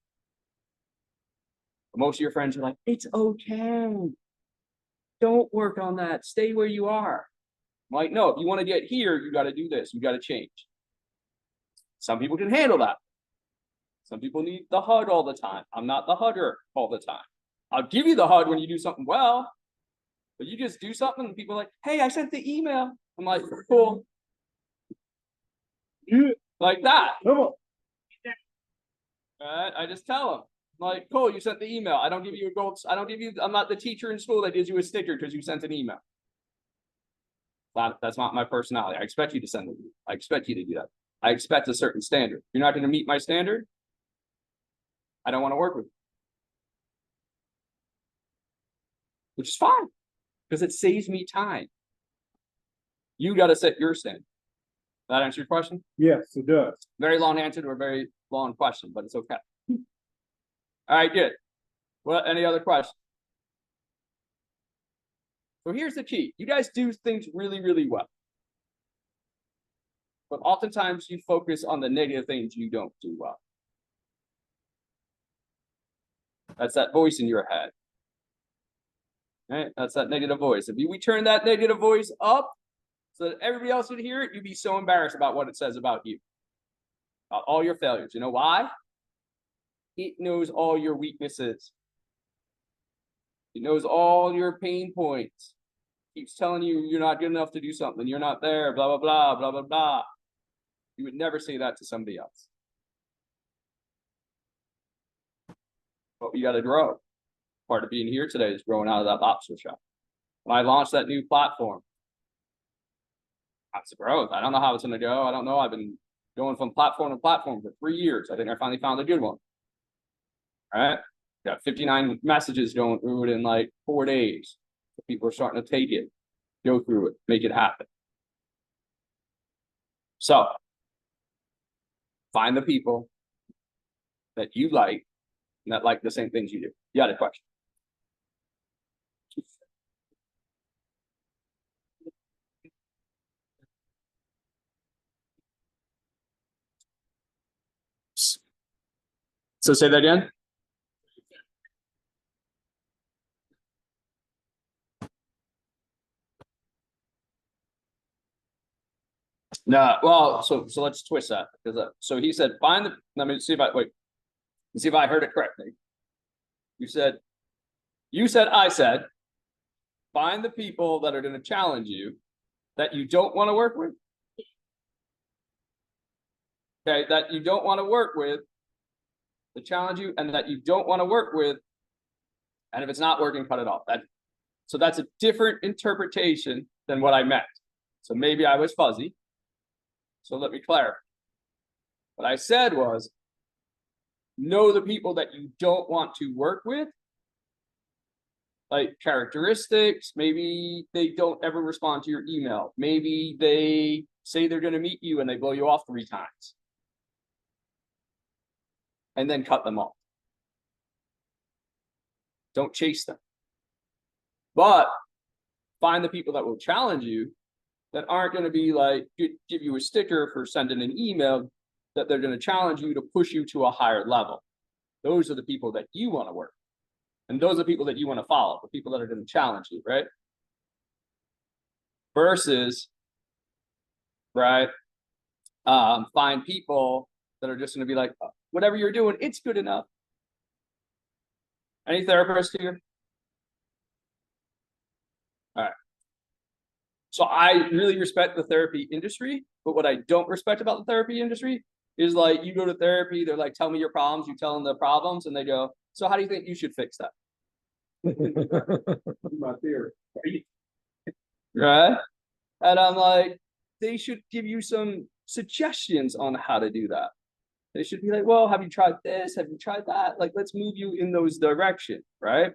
But most of your friends are like, it's okay. Don't work on that. Stay where you are. I'm like, no, if you want to get here, you got to do this. You got to change. Some people can handle that. Some people need the hug all the time. I'm not the hugger all the time. I'll give you the hug when you do something well. But you just do something and people are like, hey, I sent the email. I'm like, cool. Like that. All right, I just tell them. I'm like, cool, you sent the email. I don't give you a gold. I'm not the teacher in school that gives you a sticker because you sent an email. That's not my personality. I expect you to send it. I expect you to do that. I expect a certain standard. If you're not going to meet my standard, I don't want to work with you. Which is fine. Because it saves me time. You got to set your standard. That answer your question? Yes, it does. Very long answer to a very long question, but it's okay. All right, good. Well, any other questions? So here's the key. You guys do things really, really well. But oftentimes you focus on the negative things you don't do well. That's that voice in your head. Right? That's that negative voice. If we turn that negative voice up so that everybody else would hear it, you'd be so embarrassed about what it says about you. About all your failures. You know why? It knows all your weaknesses. It knows all your pain points. Keeps telling you you're not good enough to do something. You're not there, blah, blah, blah, blah, blah, blah. You would never say that to somebody else. But we got to grow. Part of being here today is growing out of that lobster shop. When I launched that new platform, that's the growth. I don't know how it's going to go. I don't know. I've been going from platform to platform for 3 years. I think I finally found a good one. All right. Got 59 messages going through it in like 4 days. So people are starting to take it, go through it, make it happen. So find the people that you like and that like the same things you do. You had a question? So say that again. No, well, so let's twist that because so he said find the. Let me see if I heard it correctly. You said I said find the people that are going to challenge you that you don't want to work with. Okay, that you don't want to work with, to challenge you, and that you don't want to work with, and if it's not working, cut it off. So that's a different interpretation than what I meant. So maybe I was fuzzy. So let me clarify. What I said was, know the people that you don't want to work with, like characteristics. Maybe they don't ever respond to your email. Maybe they say they're going to meet you and they blow you off 3 times. And then cut them off. Don't chase them. But find the people that will challenge you, that aren't going to be like, give you a sticker for sending an email, that they're going to challenge you to push you to a higher level. Those are the people that you want to work with. And those are the people that you want to follow, the people that are going to challenge you, right? Versus, right, find people that are just going to be like, whatever you're doing, it's good enough. Any therapists here? All right. So I really respect the therapy industry, but what I don't respect about the therapy industry is like, you go to therapy, they're like, tell me your problems, you tell them the problems, and they go, so how do you think you should fix that? My theory. Right? And I'm like, they should give you some suggestions on how to do that. They should be like, well, have you tried this? Have you tried that? Like, let's move you in those directions, right?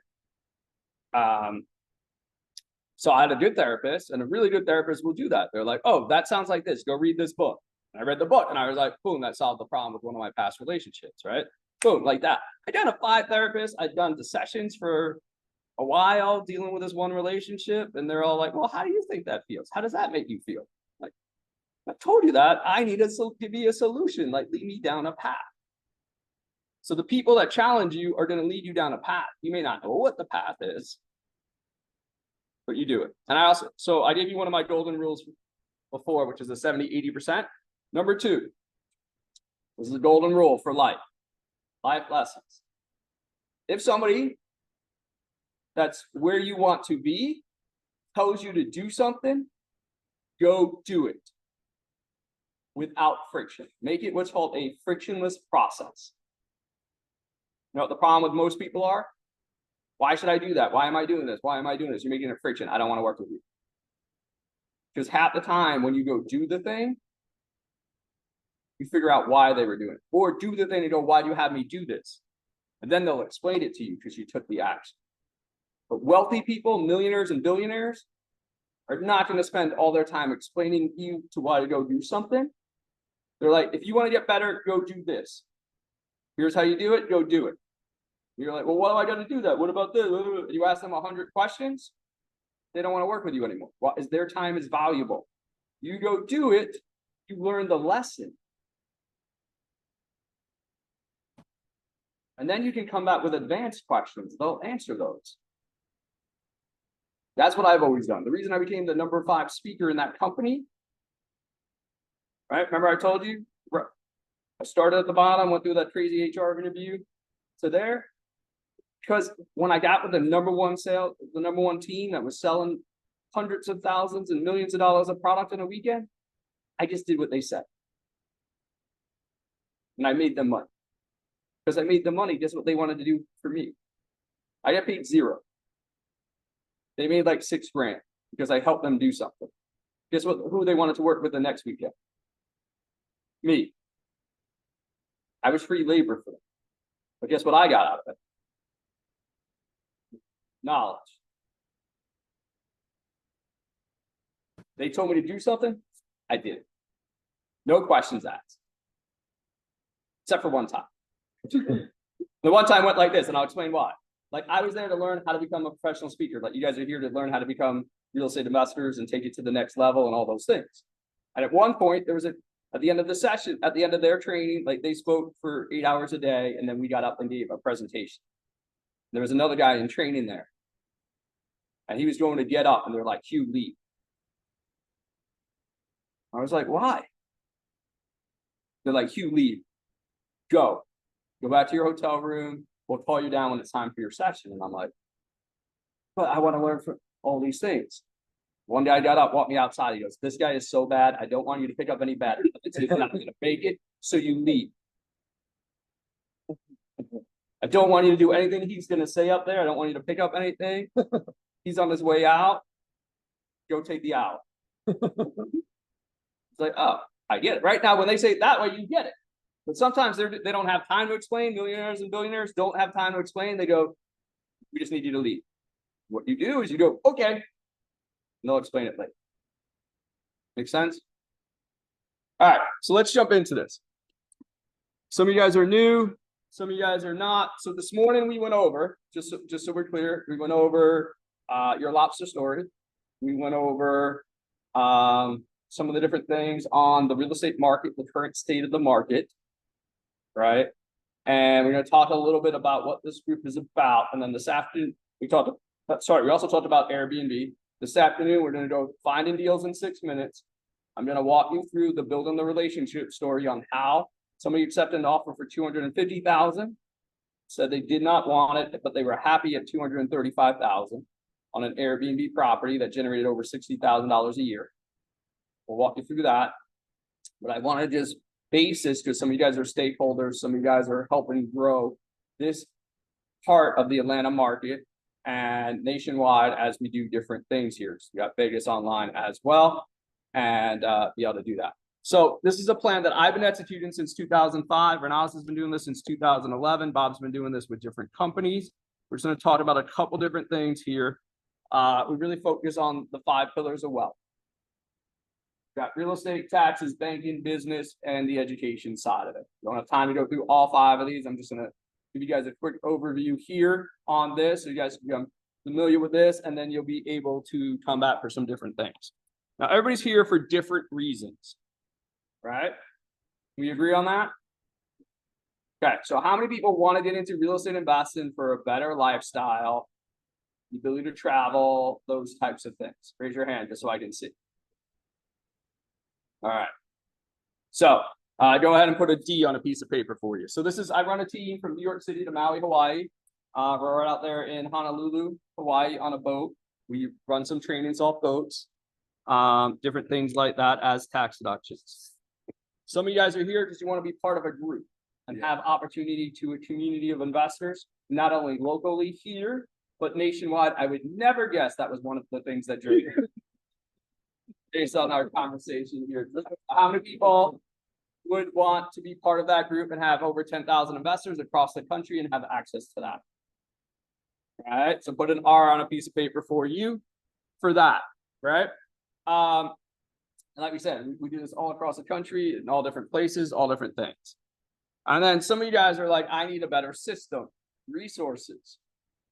So I had a good therapist, and a really good therapist will do that. They're like, oh, that sounds like this. Go read this book. And I read the book, and I was like, boom, that solved the problem with one of my past relationships, right? Boom, like that. I done a 5 therapists. I've done the sessions for a while dealing with this one relationship, and they're all like, well, how do you think that feels? How does that make you feel? Like, I told you that. I need to give you a solution, like lead me down a path. So the people that challenge you are going to lead you down a path. You may not know what the path is, but you do it. And I gave you one of my golden rules before, which is the 70-80%. Number 2, this is the golden rule for life lessons. If somebody that's where you want to be tells you to do something, go do it without friction. Make it what's called a frictionless process. You know what the problem with most people are? Why should I do that? Why am I doing this? Why am I doing this? You're making it friction. I don't want to work with you. Because half the time when you go do the thing, you figure out why they were doing it. Or do the thing and go, why do you have me do this? And then they'll explain it to you because you took the action. But wealthy people, millionaires and billionaires, are not going to spend all their time explaining you to why to go do something. They're like, if you want to get better, go do this. Here's how you do it, go do it. You're like, well, what am I going to do that? What about this? You ask them 100 questions, they don't want to work with you anymore. Well, their time is valuable. You go do it, you learn the lesson. And then you can come back with advanced questions. They'll answer those. That's what I've always done. The reason I became the number 5 speaker in that company, right? Remember I told you? I started at the bottom, went through that crazy HR interview to there. Because when I got with the number 1 team that was selling hundreds of thousands and millions of dollars of product in a weekend, I just did what they said. And I made them money. Because I made the money, guess what they wanted to do for me? I got paid 0. They made like $6 grand because I helped them do something. Guess what? Who they wanted to work with the next weekend? Me. I was free labor for them. But guess what I got out of it? Knowledge. They told me to do something, I did it. No questions asked. Except for one time. The one time went like this, and I'll explain why. Like, I was there to learn how to become a professional speaker. Like, you guys are here to learn how to become real estate investors and take it to the next level and all those things. And at one point, there was at the end of the session, at the end of their training, like they spoke for 8 hours a day, and then we got up and gave a presentation. There was another guy in training there. And he was going to get up, and they're like, Hugh, leave. I was like, why? They're like, Hugh, leave. Go back to your hotel room. We'll call you down when it's time for your session. And I'm like, but I want to learn from all these things. One guy got up, walked me outside. He goes, this guy is so bad. I don't want you to pick up any bad habits. He's not going to make it. So you leave. I don't want you to do anything he's going to say up there. I don't want you to pick up anything. he's on his way out, go take the out. It's like, oh, I get it. Right now, when they say it that way, you get it. But sometimes they don't have time to explain. Millionaires and billionaires don't have time to explain. They go, we just need you to leave. What you do is you go, okay. And they'll explain it later. Make sense? All right, so let's jump into this. Some of you guys are new, some of you guys are not. So this morning we went over, just so we're clear, we went over your lobster story. We went over some of the different things on the real estate market, the current state of the market, right? And we're going to talk a little bit about what this group is about. And then this afternoon, we also talked about Airbnb. This afternoon, we're going to go finding deals in 6 minutes. I'm going to walk you through the building the relationship story on how somebody accepted an offer for $250,000, said they did not want it, but they were happy at $235,000 on an Airbnb property that generated over $60,000 a year. We'll walk you through that. But I want to just base this because some of you guys are stakeholders, some of you guys are helping grow this part of the Atlanta market and nationwide as we do different things here. So we got Vegas online as well, and be able to do that. So this is a plan that I've been executing since 2005. Renalis has been doing this since 2011. Bob's been doing this with different companies. We're just going to talk about a couple different things here. We really focus on the 5 pillars of wealth. Got real estate, taxes, banking, business, and the education side of it. Don't have time to go through all 5 of these. I'm just going to give you guys a quick overview here on this, so you guys can become familiar with this, and then you'll be able to come back for some different things. Now, everybody's here for different reasons, right? We agree on that? Okay, so how many people want to get into real estate investing for a better lifestyle, the ability to travel, those types of things? Raise your hand just so I can see. All right. So go ahead and put a D on a piece of paper for you. So this is, I run a team from New York City to Maui, Hawaii. We're right out there in Honolulu, Hawaii on a boat. We run some trainings off boats, different things like that as tax deductions. Some of you guys are here because you want to be part of a group and have opportunity to a community of investors, not only locally here, but nationwide. I would never guess that was one of the things that drew you. Based on our conversation here. How many people would want to be part of that group and have over 10,000 investors across the country and have access to that? All right, so put an R on a piece of paper for you for that, right? And like we said, we do this all across the country in all different places, all different things. And then some of you guys are like, I need a better system, resources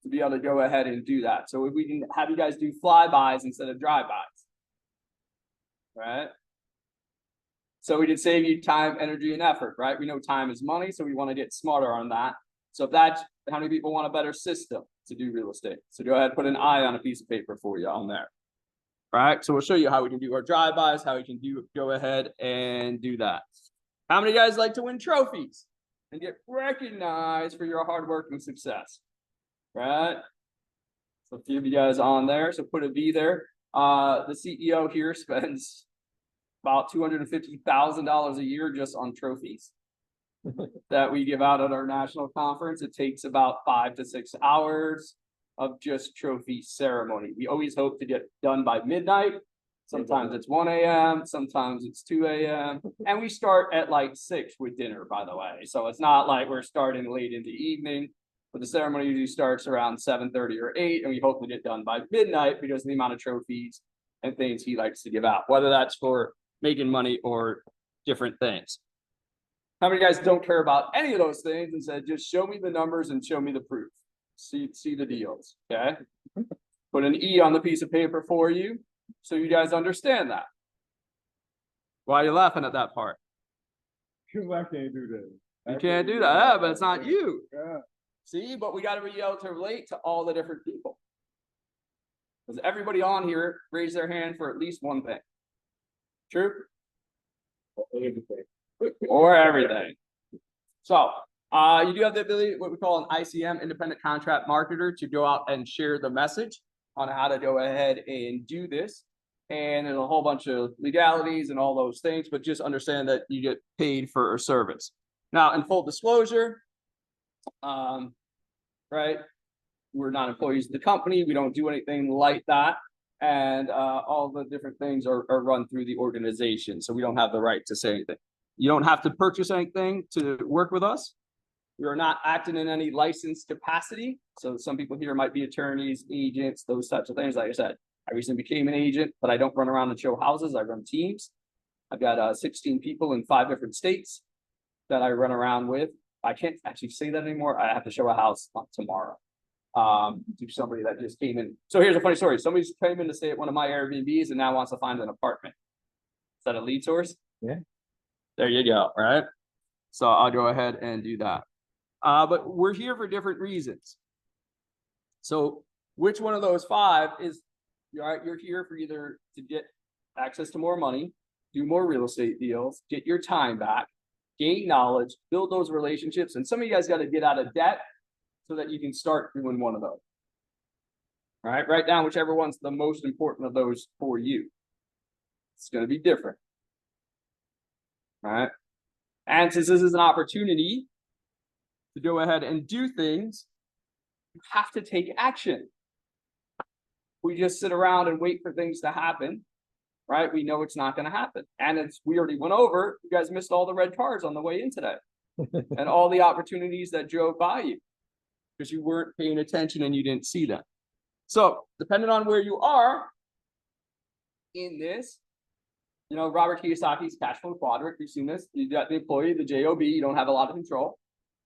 to be able to go ahead and do that. So if we can have you guys do flybys instead of drive-bys. Right? So we did save you time, energy, and effort, right? We know time is money, so we want to get smarter on that. So if that's, how many people want a better system to do real estate? So go ahead and put an I on a piece of paper for you on there. All right, so we'll show you how we can do our drive-bys, how we can go ahead and do that. How many guys like to win trophies and get recognized for your hard work and success? Right? So a few of you guys on there, so put a V there. The CEO here spends about $250,000 a year just on trophies that we give out at our national conference. It takes about 5 to 6 hours of just trophy ceremony. We always hope to get done by midnight. Sometimes it's 1 a.m., sometimes it's 2 a.m. And we start at like 6 with dinner, by the way. So it's not like we're starting late in the evening. But the ceremony usually starts around 7:30 or 8, and we hope to get done by midnight because of the amount of trophies and things he likes to give out, whether that's for making money or different things. How many guys don't care about any of those things and said, just show me the numbers and show me the proof? See the deals, okay? Put an E on the piece of paper for you so you guys understand that. Why are you laughing at that part? Because I can't do that. You can't do that, but it's not you. Yeah. See, but we got to be able to relate to all the different people. Because everybody on here raised their hand for at least one thing. True? Or everything. So, you do have the ability, what we call an ICM, independent contract marketer, to go out and share the message on how to go ahead and do this. And there's a whole bunch of legalities and all those things, but just understand that you get paid for a service. Now, in full disclosure, right, we're not employees of the company. We don't do anything like that. And all the different things are run through the organization. So we don't have the right to say anything. You don't have to purchase anything to work with us. We are not acting in any licensed capacity. So some people here might be attorneys, agents, those types of things. Like I said, I recently became an agent, but I don't run around and show houses. I run teams. I've got 16 people in 5 different states that I run around with. I can't actually say that anymore. I have to show a house tomorrow. To somebody that just came in. So here's a funny story. Somebody came in to stay at one of my Airbnbs and now wants to find an apartment. Is that a lead source? Yeah. There you go. Right. So I'll go ahead and do that. But we're here for different reasons. So which one of those 5 is, you're here for either to get access to more money, do more real estate deals, get your time back, gain knowledge, build those relationships. And some of you guys got to get out of debt so that you can start doing one of those. All right, write down whichever one's the most important of those for you. It's going to be different. All right. And since this is an opportunity to go ahead and do things, you have to take action. We just sit around and wait for things to happen, right? We know it's not going to happen. And we already went over, you guys missed all the red cars on the way in today and all the opportunities that drove by you, because you weren't paying attention and you didn't see them. So depending on where you are in this, you know, Robert Kiyosaki's cash flow quadrant, you've seen this. You've got the employee, the JOB, you don't have a lot of control.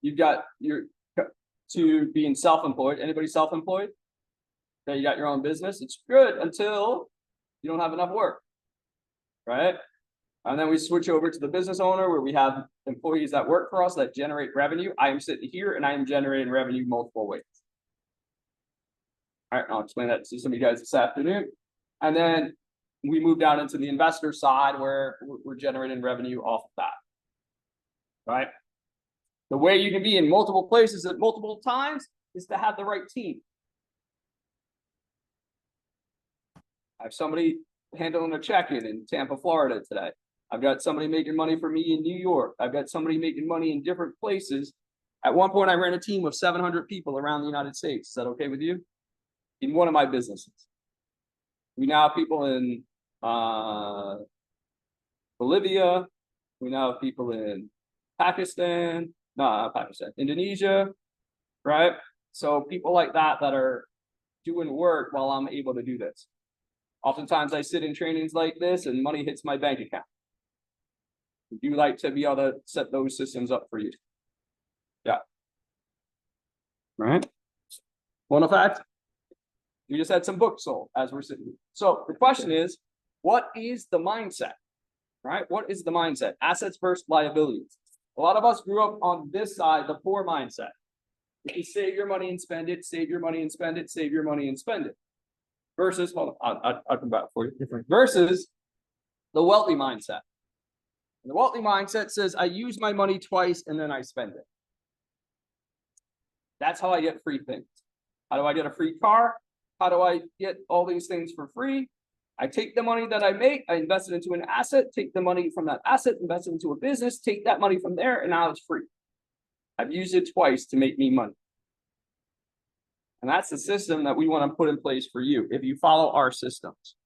You've got your to being self-employed. Anybody self-employed? Okay, you got your own business. It's good until you don't have enough work, right? And then we switch over to the business owner, where we have employees that work for us that generate revenue. I am sitting here and I am generating revenue multiple ways. All right, I'll explain that to some of you guys this afternoon. And then we move down into the investor side, where we're generating revenue off of that, right? The way you can be in multiple places at multiple times is to have the right team. I have somebody handling a check-in in Tampa, Florida today. I've got somebody making money for me in New York. I've got somebody making money in different places. At one point, I ran a team of 700 people around the United States. Is that okay with you? In one of my businesses. We now have people in Bolivia. We now have people in Pakistan. No, not Pakistan. Indonesia, right? So people like that are doing work while I'm able to do this. Oftentimes I sit in trainings like this and money hits my bank account. Would you like to be able to set those systems up for you? Yeah. Right? One fact, we just had some books sold as we're sitting here. So the question is, what is the mindset? Right? What is the mindset? Assets versus liabilities. A lot of us grew up on this side, the poor mindset. If you save your money and spend it, save your money and spend it, save your money and spend it. Versus, hold on, I'll come back for you. Versus the wealthy mindset. And the wealthy mindset says, I use my money twice and then I spend it. That's how I get free things. How do I get a free car? How do I get all these things for free? I take the money that I make, I invest it into an asset, take the money from that asset, invest it into a business, take that money from there, and now it's free. I've used it twice to make me money. And that's the system that we want to put in place for you if you follow our systems.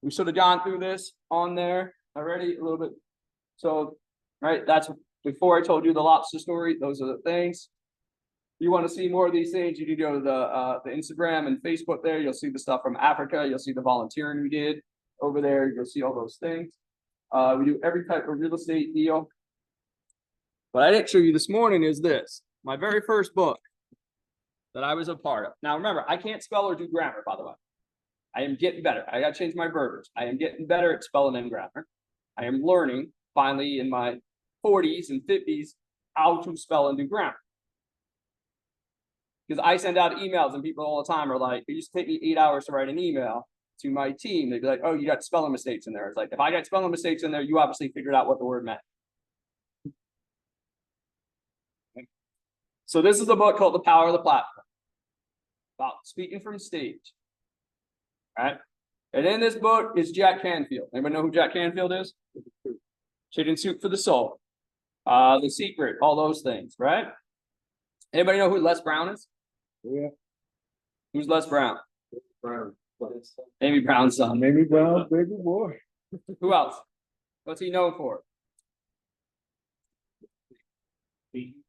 We sort of gone through this on there already a little bit. So, right, that's before I told you the lobster story. Those are the things. If you want to see more of these things, you can go to the Instagram and Facebook there. You'll see the stuff from Africa. You'll see the volunteering we did over there. You'll see all those things. We do every type of real estate deal. What I didn't show you this morning is this. My very first book that I was a part of. Now, remember, I can't spell or do grammar, by the way. I am getting better. I got to change my verbiage. I am getting better at spelling and grammar. I am learning, finally, in my 40s and 50s, how to spell and do grammar. Because I send out emails and people all the time are like, it used to take me 8 hours to write an email to my team. They'd be like, oh, you got spelling mistakes in there. It's like, if I got spelling mistakes in there, you obviously figured out what the word meant. So this is a book called The Power of the Platform, about speaking from stage. Right? And in this book is Jack Canfield. Anybody know who Jack Canfield is? Chicken Soup for the Soul. The Secret, all those things, right? Anybody know who Les Brown is? Yeah. Who's Les Brown? Amy Brown's son. Amy Brown's baby boy. Who else? What's he known for?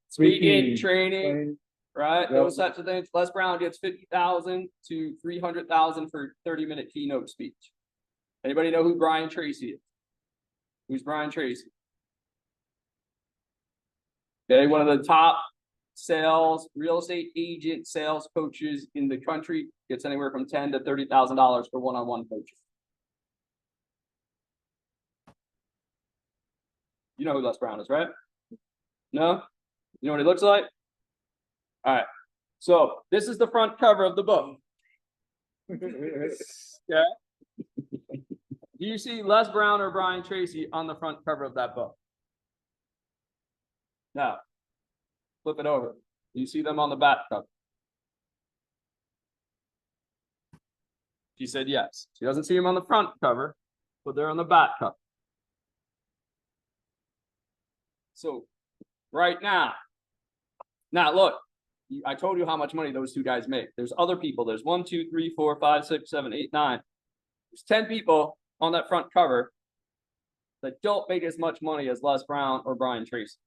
Speaking, training, right? Yep. Those types of things. Les Brown gets 50,000 to 300,000 for 30-minute keynote speech. Anybody know who Brian Tracy is? Who's Brian Tracy? Okay, one of the top real estate agent sales coaches in the country, gets anywhere from $10,000 to $30,000 for one-on-one coaching. You know who Les Brown is, right? No? You know what he looks like? All right. So this is the front cover of the book. Yeah. Do you see Les Brown or Brian Tracy on the front cover of that book? No. Flip it over. Do you see them on the back cover? She said yes. She doesn't see them on the front cover, but they're on the back cover. So right now look, I told you how much money those two guys make. There's other people. There's 1, 2, 3, 4, 5, 6, 7, 8, 9. There's 10 people on that front cover that don't make as much money as Les Brown or Brian Tracy.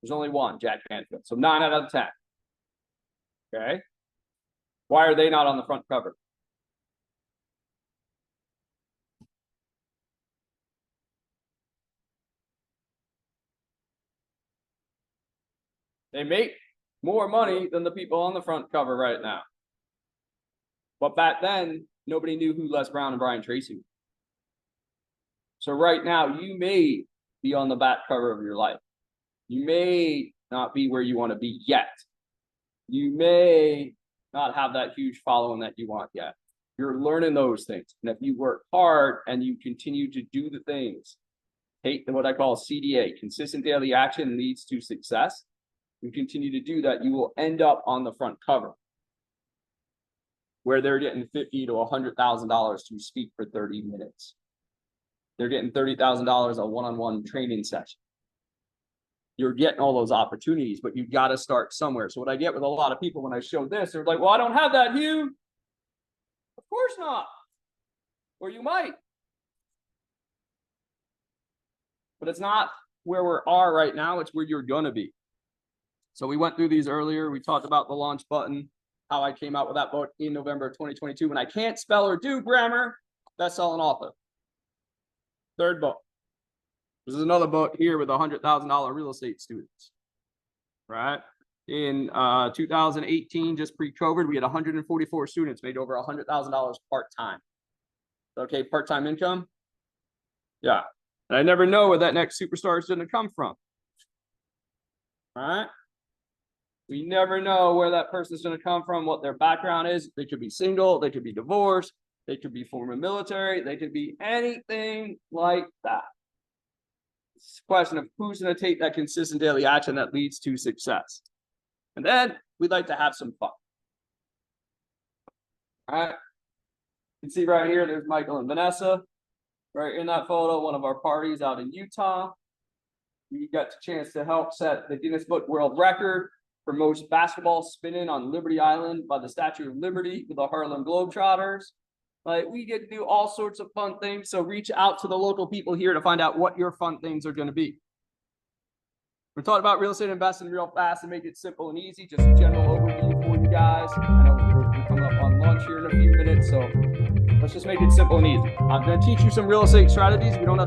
There's only one, Jack Canfield. So 9 out of 10. Okay. Why are they not on the front cover? They make more money than the people on the front cover right now. But back then, nobody knew who Les Brown and Brian Tracy were. So right now, you may be on the back cover of your life. You may not be where you want to be yet. You may not have that huge following that you want yet. You're learning those things. And if you work hard and you continue to do the things, take what I call CDA, consistent daily action leads to success. You continue to do that, you will end up on the front cover where they're getting $50,000 to $100,000 to speak for 30 minutes. They're getting $30,000 a one-on-one training session. You're getting all those opportunities, but you've got to start somewhere. So what I get with a lot of people when I show this, they're like, well, I don't have that, Hugh. Of course not. Or you might. But it's not where we are right now. It's where you're going to be. So we went through these earlier. We talked about the launch button, how I came out with that book in November of 2022. When I can't spell or do grammar, best-selling author. Third book. This is another book here with $100,000 real estate students, right? In 2018, just pre-COVID, we had 144 students made over $100,000 part-time. Okay, part-time income? Yeah. And I never know where that next superstar is going to come from. All right? We never know where that person's going to come from, what their background is. They could be single, they could be divorced, they could be former military, they could be anything like that. It's a question of who's going to take that consistent daily action that leads to success. And then we'd like to have some fun. All right. You can see right here, there's Michael and Vanessa. Right in that photo, one of our parties out in Utah. We got the chance to help set the Guinness Book World Record for most basketball spinning on Liberty Island by the Statue of Liberty with the Harlem Globetrotters. Like, we get to do all sorts of fun things. So reach out to the local people here to find out what your fun things are going to be. We're talking about real estate investing real fast and make it simple and easy. Just a general overview for you guys. I know we're coming up on lunch here in a few minutes, so let's just make it simple and easy. I'm going to teach you some real estate strategies. We don't have time